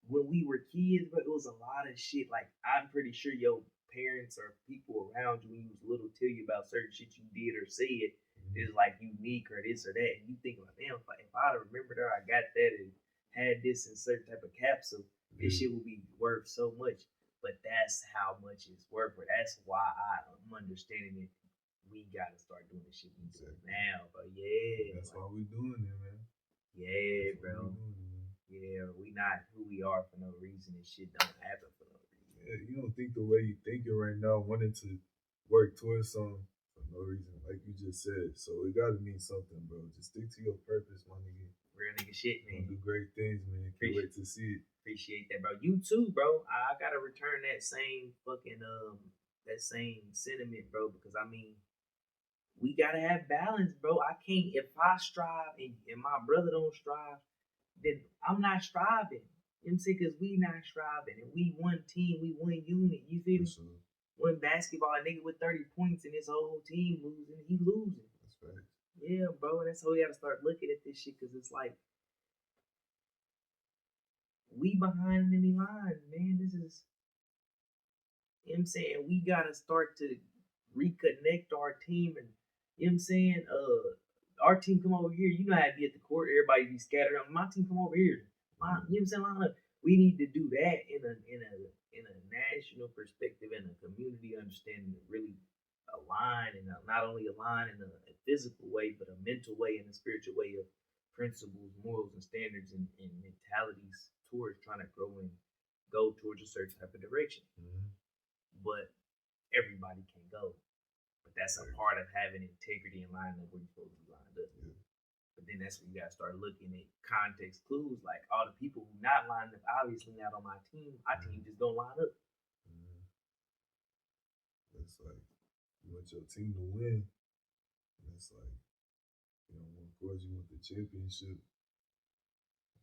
S2: when we were kids, but it was a lot of shit. Like I'm pretty sure your parents or people around you when you was little tell you about certain shit you did or said is like unique or this or that, and you think like, damn, if I'd have remembered her, I got that and had this in certain type of capsule, this shit would be worth so much. But that's how much it's worth. Or that's why I'm understanding it. We gotta start doing the shit we doing now, bro. Yeah,
S1: that's why we doing it, man.
S2: Yeah, bro. Yeah, we not who we are for no reason, and shit don't happen for no reason.
S1: Yeah, you don't think the way you thinking right now, wanting to work towards something for no reason, like you just said. So it gotta mean something, bro. Just stick to your purpose, my nigga.
S2: Real nigga shit, man.
S1: Do great things, man. Can't wait to see it.
S2: Appreciate that, bro. You too, bro. I gotta return that same fucking that same sentiment, bro, because I mean we gotta have balance, bro. I can't if I strive and my brother don't strive, then I'm not striving. You know what I'm saying? Because we not striving and we one team, we one unit. You feel me?
S1: Sure.
S2: One basketball, a nigga with 30 points and his whole team losing, he losing.
S1: That's right.
S2: Yeah, bro. That's how we gotta start looking at this shit because it's like we behind enemy lines, man. This is, you know what I'm saying? We gotta start to reconnect our team and, you know what I'm saying? Our team come over here. You know how it be at the court, everybody be scattered. My team come over here. You know what I'm saying? Line up. We need to do that in a national perspective and a community understanding to really align and not only align in a physical way, but a mental way and a spiritual way of principles, morals, and standards and mentalities towards trying to grow and go towards a certain type of direction.
S1: Mm-hmm.
S2: But everybody can go. But that's a part of having integrity and lining up where you're supposed to be lined up.
S1: Yeah.
S2: But then that's when you gotta start looking at context clues, like all the people who not lined up, obviously not on my team. My team just don't line up.
S1: Mm-hmm. It's like you want your team to win, and it's like, of course you want the championship.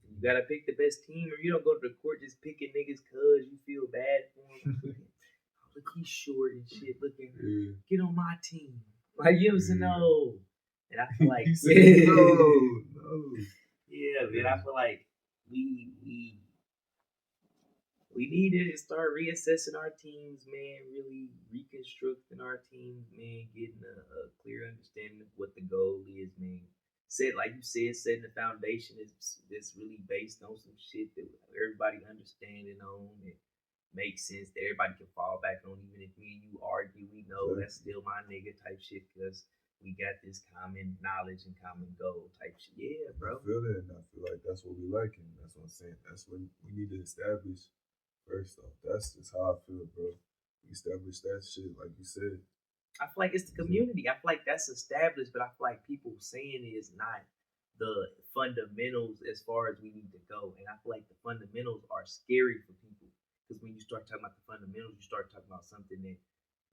S2: You gotta pick the best team, or you don't go to the court just picking niggas cause you feel bad for them. Look, he's short and shit. Looking, get on my team. Like, you know what I'm saying? No. And I feel like,
S1: no.
S2: Yeah, man. I feel like we need to start reassessing our teams, man. Really reconstructing our teams, man. Getting a clear understanding of what the goal is, man. Like you said, setting the foundation is really based on some shit that everybody understanding on and makes sense that everybody can fall back on. Even if me and you argue, we know that's still my nigga type shit because we got this common knowledge and common goal type shit. Yeah, bro.
S1: I feel that, and I feel like that's what we like, and that's what I'm saying. That's what we need to establish first off. That's just how I feel, bro. We establish that shit, like you said.
S2: I feel like it's the community. I feel like that's established, but I feel like people saying it is not the fundamentals as far as we need to go. And I feel like the fundamentals are scary for people because when you start talking about the fundamentals, you start talking about something that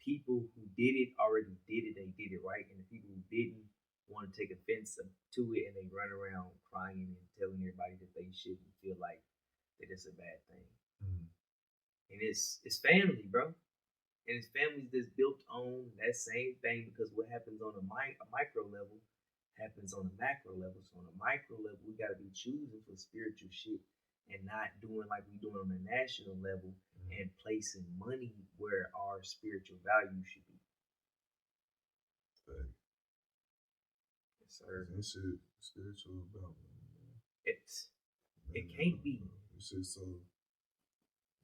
S2: people who did it already did it. They did it right, and the people who didn't want to take offense to it, and they run around crying and telling everybody that they shouldn't feel like that it's a bad thing.
S1: Mm.
S2: And it's family, bro. And it's families that's built on that same thing because what happens on a micro level happens on a macro level. So on a micro level, we got to be choosing for spiritual shit and not doing like we doing on a national level and placing money where our spiritual value should be.
S1: Right.
S2: Yes, sir.
S1: That shit spiritual about man.
S2: It can't be.
S1: It's just so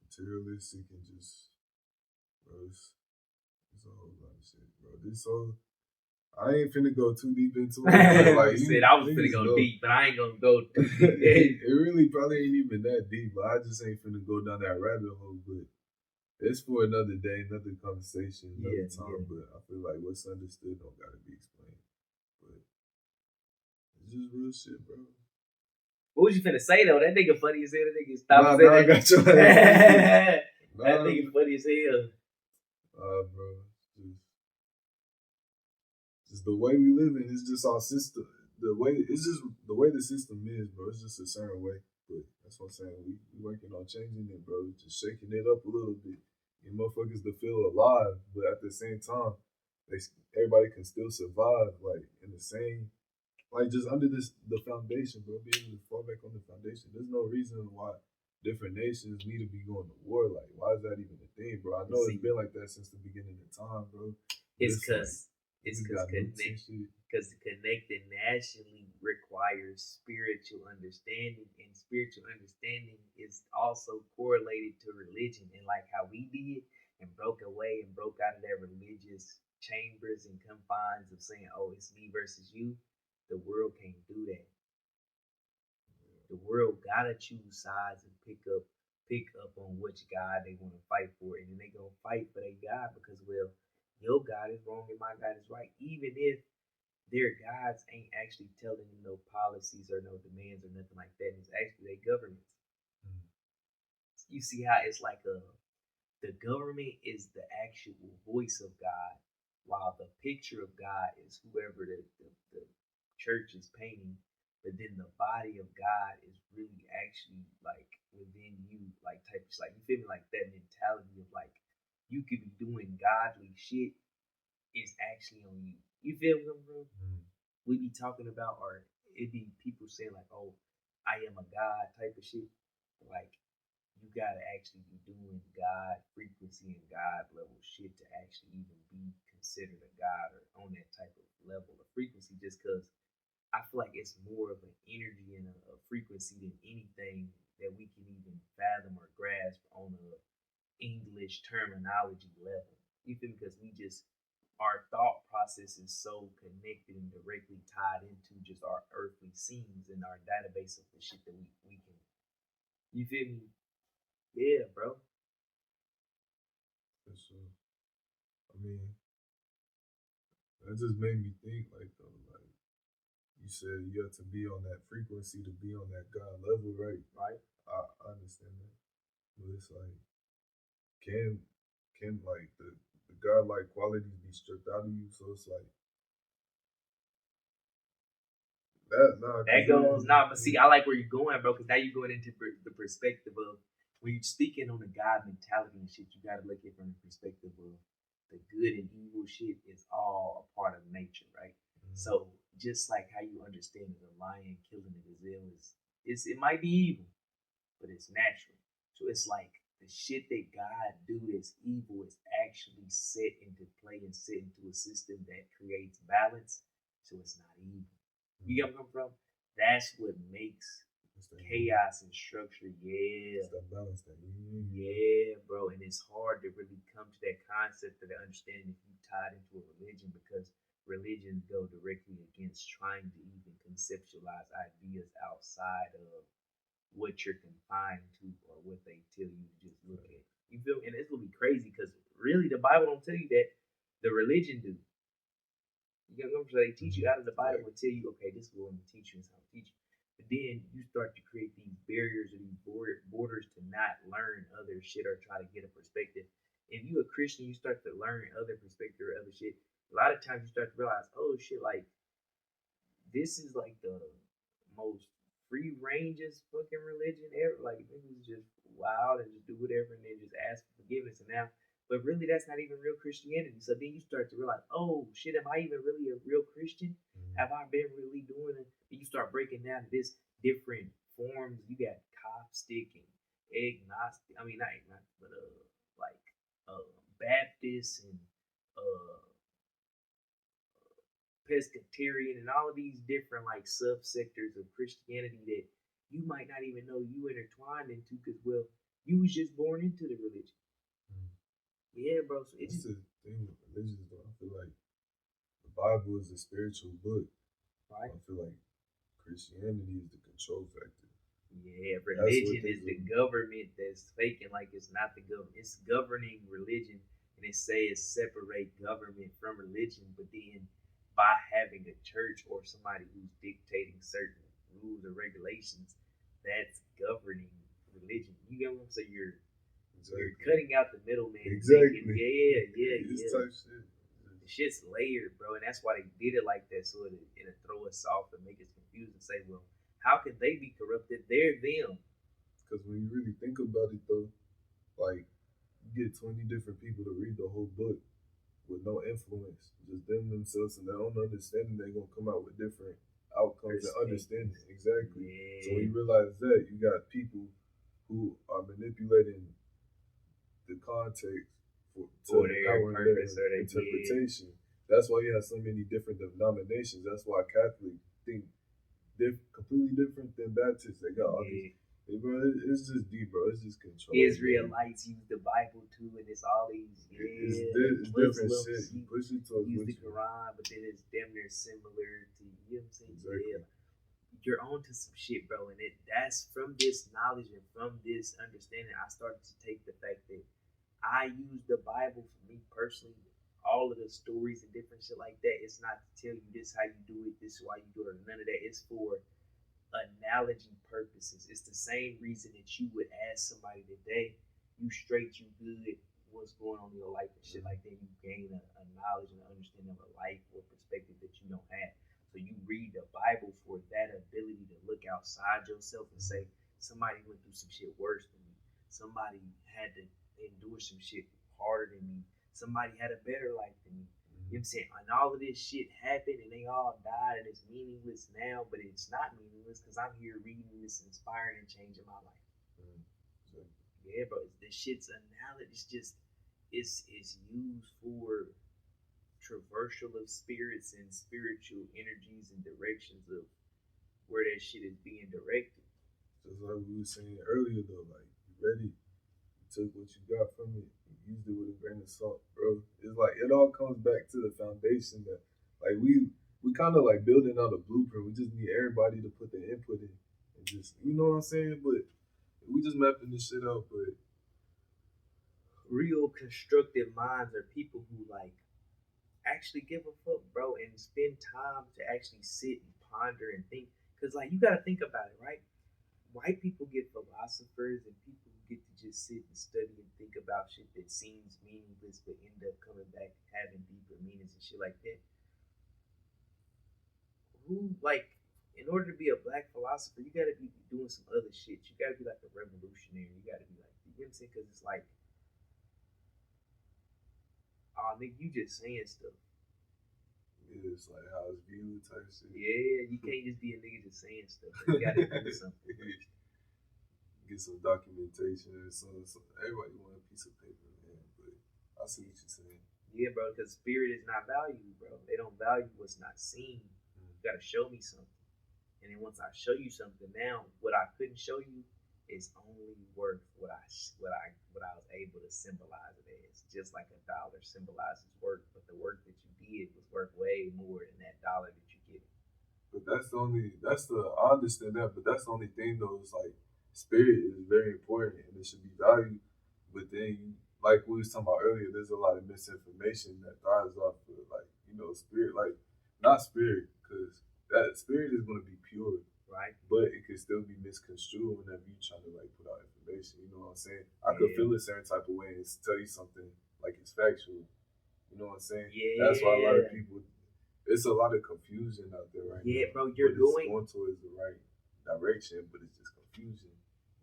S1: materialistic and just, bro, it's a whole lot of shit, bro. This whole, I ain't finna go too deep into it.
S2: Like you said, I was finna go deep, but I ain't gonna go too deep.
S1: It really probably ain't even that deep, but I just ain't finna go down that rabbit hole. But it's for another day, another conversation, another time. Yeah. But I feel like what's understood don't gotta be explained. But it's just real shit, bro.
S2: What was you finna say though? That nigga funny as hell. That nigga stop
S1: saying that. I got your ass.
S2: That nigga funny as hell.
S1: Bro. Just the way we live in, it's just our system. It's just the way the system is, bro. It's just a certain way. But that's what I'm saying. We working on changing it, bro. Just shaking it up a little bit. You motherfuckers to feel alive, but at the same time, everybody can still survive, like in the same, like just under the foundation, bro. Be able to fall back on the foundation. There's no reason why different nations need to be going to war. Like, why is that even a thing, bro? I know it's been like that since the beginning of time, bro.
S2: It's because connecting nationally requires spiritual understanding, and spiritual understanding is also correlated to religion. And like how we did and broke away and broke out of their religious chambers and confines of saying, "Oh, it's me versus you," the world can't do that. The world gotta choose sides and pick up on which God they want to fight for, and then they gonna fight for their God because, well, your God is wrong and my God is right, even if their gods ain't actually telling them no policies or no demands or nothing like that. It's actually their governments. Mm. You see how it's like the government is the actual voice of God, while the picture of God is whoever the church is painting. But then the body of God is really actually like within you, like type of like, you feel me, like that mentality of like you could be doing godly shit is actually on you. You feel me, bro? Mm. We be talking about, or it be people saying like, "Oh, I am a God" type of shit. Like you gotta actually be doing God frequency and God level shit to actually even be considered a God or on that type of level of frequency. Just because I feel like it's more of an energy and a frequency than anything that we can even fathom or grasp on a English terminology level. You feel me? Because we just our thought process is so connected and directly tied into just our earthly scenes and our database of the shit that we can. You feel me? Yeah, bro.
S1: For sure. I mean, that just made me think like though, like you said, you have to be on that frequency to be on that God level, right?
S2: Right?
S1: I understand that, but it's like, can can like the godlike qualities be stripped out of you? So it's like that, nah,
S2: That
S1: cause
S2: goes nah, but
S1: it
S2: see, I like where you're going, bro, because now you're going into the perspective of when you're speaking on the God mentality and shit. You got to look at it from the perspective of the good and evil shit is all a part of nature, right? So just like how you understand that a lion killing a gazelle is it might be evil, but it's natural. So it's like the shit that God do that's evil is actually set into play and set into a system that creates balance. So it's not evil. You get where I'm coming from? That's what makes
S1: it's that,
S2: chaos and structure. Yeah.
S1: it's that balance that
S2: Yeah, bro. And it's hard to really come to that concept of the understanding if you tied into a religion because religions go directly against trying to even conceptualize ideas outside of what you're confined to or what they tell you to just look at. You feel? And it's gonna be crazy because really the Bible don't tell you that. The religion do. You get what I'm saying? They teach you out of the Bible and tell you, okay, this is what I'm gonna teach you, this is how I'm teach you. But then you start to create these barriers or these borders to not learn other shit or try to get a perspective. If you a Christian, you start to learn other perspective or other shit. A lot of times you start to realize, oh shit, like this is like the most free ranges fucking religion ever. Like niggas just wild and just do whatever and then just ask for forgiveness. And now, but really, that's not even real Christianity. So then you start to realize, oh shit, am I even really a real Christian? Have I been really doing it? And you start breaking down this different forms. You got Coptic and agnostic. I mean, not agnostic, but like Baptist and uh pescatarian and all of these different like subsectors of Christianity that you might not even know you intertwined into because well you was just born into the religion. Yeah, bro. So it
S1: that's
S2: just
S1: the thing with religions though. I feel like the Bible is a spiritual book.
S2: right.
S1: I feel like Christianity is the control factor.
S2: Yeah,
S1: That's what
S2: religion
S1: they
S2: is the
S1: do.
S2: government that's faking like it's not the government. It's governing religion, and it says separate government from religion. But then, by having a church or somebody who's dictating certain rules or regulations, that's governing religion. You get what I'm saying? You're
S1: Exactly.
S2: cutting out the middleman and making
S1: Exactly. It's
S2: yeah.
S1: type shit.
S2: The shit's layered, bro, and that's why they did it like that, so it'll throw us off and make us confused and say, well, how can they be corrupted? They're them.
S1: Because when you really think about it though, like you get 20 different people to read the whole book with no influence, just them themselves and their own understanding, they're gonna come out with different outcomes and understanding.
S2: Perspectives.
S1: Exactly. So when
S2: Yeah.
S1: you realize that, you got people who are manipulating the context to
S2: For their
S1: empower their
S2: purpose or their yeah.
S1: interpretation. That's why you have so many different denominations. That's why Catholics think completely different than Baptists. They got all these.
S2: Yeah.
S1: Bro, it's just deep, bro. It's just control, man.
S2: Israelites use the Bible too, and it's all these
S1: It's different shit.
S2: Muslims
S1: You push it towards
S2: use
S1: what
S2: the
S1: you
S2: Quran, but then it's damn near similar to you know what I'm saying? Yeah,
S1: exactly.
S2: you're onto some shit, bro. And that's from this knowledge and from this understanding, I started to take the fact that I use the Bible for me personally. All of the stories and different shit like that. It's not to tell you this how you do it, this is why you do it, or none of that. It's for analogy purposes. It's the same reason that you would ask somebody today, you straight, you good, what's going on in your life and shit like that. You gain a knowledge and an understanding of a life or perspective that you don't have. So you read the Bible for that ability to look outside yourself and say, somebody went through some shit worse than me. Somebody had to endure some shit harder than me. Somebody had a better life than me. You know what I'm saying? And all of this shit happened and they all died and it's meaningless now, but it's not meaningless because I'm here reading this, inspiring and changing my life.
S1: Mm, exactly.
S2: Yeah, bro. This shit's analogy. It's just it's used for traversal of spirits and spiritual energies and directions of where that shit is being directed.
S1: Just like we were saying earlier, though, like you ready, you took what you got from it, you used it with a grain of salt, bro. It's like it all comes back to the foundation that, like we kind of like building out a blueprint. We just need everybody to put their input in and just, you know what I'm saying. But we just mapping this shit out. But
S2: Real constructive minds are people who like actually give a fuck, bro, and spend time to actually sit and ponder and think. Cause like you gotta think about it, right? White people get philosophers and people who get to just sit and study and think about shit that seems meaningless but end up coming back having deeper meanings and shit like that. Who like in order to be a black philosopher, you gotta be doing some other shit. You gotta be like a revolutionary. You gotta be like, you know what I'm saying? Because it's like, oh nigga, you just saying stuff.
S1: it's like how it's viewed type shit.
S2: Yeah, you can't just be a nigga just saying stuff. Like, you gotta do something.
S1: Get some documentation and so everybody want a piece of paper, man. But I see what you're saying.
S2: Yeah, bro, because spirit is not valued, bro. They don't value what's not seen.
S1: Mm.
S2: You gotta show me something. And then once I show you something, now what I couldn't show you is only worth what I was able to symbolize it as. Just like a dollar symbolizes work, but the work that you did was worth way more than that dollar that you get.
S1: But that's the I understand that, but that's the only thing though. Is like spirit is very important and it should be valued. But then, like we was talking about earlier, there's a lot of misinformation that thrives off of like spirit, like not spirit, because that spirit is going to be pure,
S2: Right?
S1: but it can still be misconstrued whenever you're trying to like put out information. You know what I'm saying? I could
S2: Yeah.
S1: feel a certain type of way and tell you something like it's factual. You know what I'm saying? That's why a lot of
S2: Yeah.
S1: people, it's a lot of confusion out there right
S2: Yeah,
S1: now.
S2: bro,
S1: But it's going towards the right direction, but it's just confusion.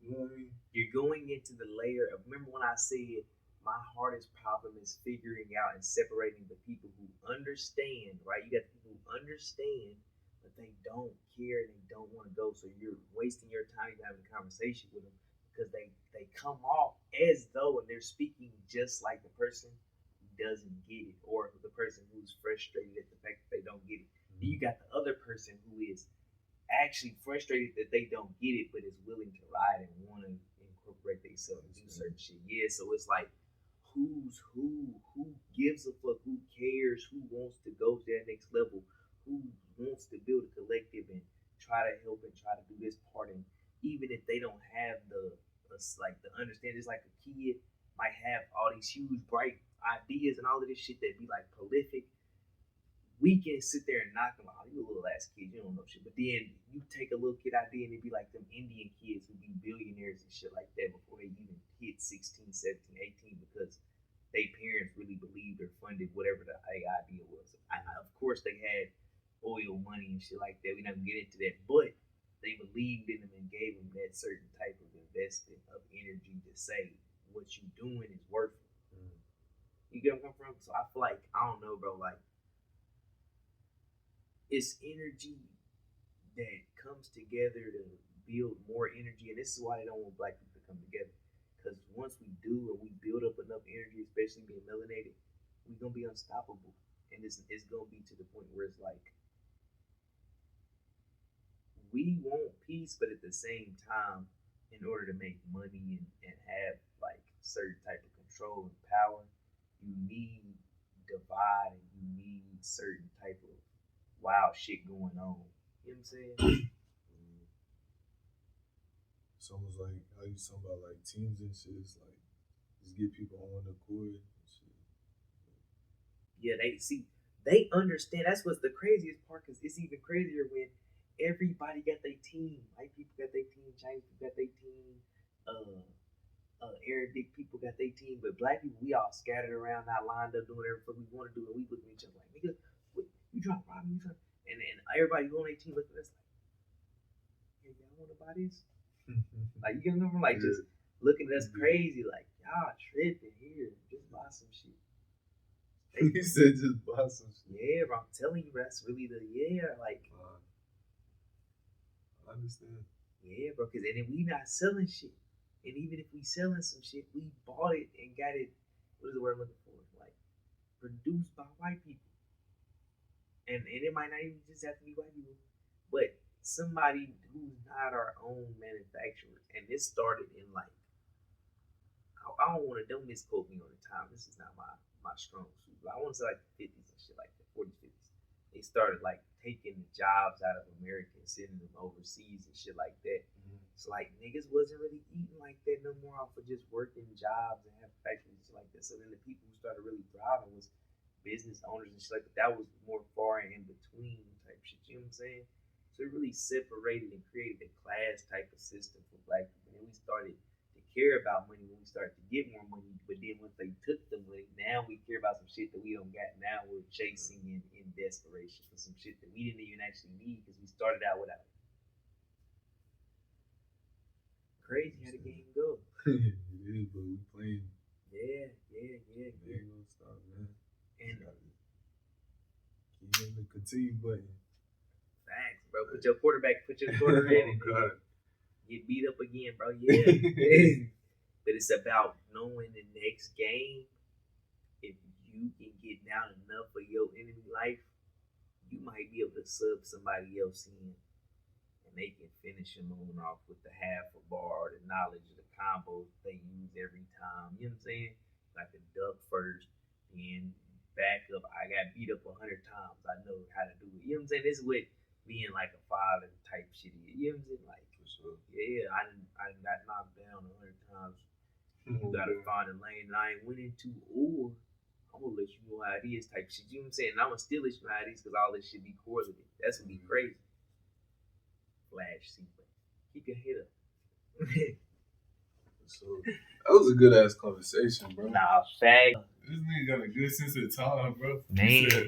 S1: You know what I mean?
S2: you're going into the layer of, remember when I said my hardest problem is figuring out and separating the people who understand, right? You got the people who understand, but they don't care and they don't want to go. So you're wasting your time having a conversation with them because they come off as though and they're speaking just like the person who doesn't get it or the person who's frustrated at the fact that they don't get it. Then you got the other person who is actually frustrated that they don't get it, but is willing to ride and want to incorporate themselves and do certain shit. Yeah, so it's like who's who gives a fuck, who cares, who wants to go to that next level, who wants to build a collective and try to help and try to do this part. And even if they don't have like the understanding, it's like a kid might have all these huge bright ideas and all of this shit that be like prolific, we can sit there and knock them out. You a little ass kid, you don't know shit. But then you take a little kid idea and it be like them Indian kids who be billionaires and shit like that before they even hit 16, 17, 18 because they parents really believed or funded whatever the idea was. Of course, they had oil money and shit like that. We don't get into that. But they believed in them and gave them that certain type of investment of energy to say what you doing is worth it.
S1: Mm.
S2: You get where I'm coming from? So I feel like, I don't know, bro, like, it's energy that comes together to build more energy, and this is why they don't want black people to come together. Because once we do, and we build up enough energy, especially being melanated, we're gonna be unstoppable, and it's gonna be to the point where it's like we want peace, but at the same time, in order to make money and have like certain type of control and power, you need divide and you need certain type of wild shit going on. You know what I'm saying?
S1: Mm. It's almost like how you talking about like teams and shit. It's like just get people on one accord and shit.
S2: Yeah, they see, they understand. That's what's the craziest part, because it's even crazier when everybody got their team. White people got their team, Chinese people got their team, uh, Arabic people got their team, but black people, we all scattered around, not lined up, doing whatever we want to do, and we look at each other like, nigga, what, you trying to rob me? You trying? And everybody who on their team looking at us like, hey, y'all want to buy this? Like, you know, like just looking at us crazy, like y'all tripping here, just buy some shit.
S1: He said just buy some shit.
S2: Yeah, bro, I'm telling you, that's really the like.
S1: I understand.
S2: Yeah, bro, because and then we not selling shit. And even if we selling some shit, we bought it and got it. What is the word I'm looking for? Like produced by white people, and it might not even just have to be white people, but somebody who's not our own manufacturer. And this started in like I don't want to don't misquote me on the time. This is not my strong suit. But I want to say like the 50s and shit like that, 40s, 50s. They started like taking the jobs out of America and sending them overseas and shit like that. Mm-hmm. It's like niggas wasn't really eating like that no more off of just working jobs and having factories and shit like that. So then the people who started really thriving was business owners and shit like that. That was more far and in between type shit. You know what I'm saying? So it really separated and created a class type of system for black people. And we started to care about money when we started to get more money. But then once they took the money, now we care about some shit that we don't got. Now we're chasing in desperation for some shit that we didn't even actually need because we started out without it. Crazy how the game go.
S1: It is, but we playing.
S2: Yeah.
S1: Ain't gonna stop, man. And keep hitting the continue button.
S2: Thanks, bro. Put your quarter in.
S1: God.
S2: Get beat up again, bro. Yeah. But it's about knowing the next game. If you can get down enough of your enemy life, you might be able to sub somebody else in, and they can finish them on off with the half a bar, the knowledge of the combos they use every time. You know what I'm saying? Like a duck first, then back up. I got beat up 100 times. I know how to do it. You know what I'm saying? This is what being like a father type shit is. You know what I'm saying? Like, sure. Yeah, I got knocked down 100 times. You gotta find a lane that I ain't went into, or I'm gonna let you know how it is type shit. You know what I'm saying? And I'm gonna still let you know how it is because all this shit be correlated. That's gonna be crazy. Flash sequence. Keep your head up.
S1: So that was a good ass conversation, bro.
S2: Nah, fact.
S1: This nigga got a good sense of time, bro.
S2: Man.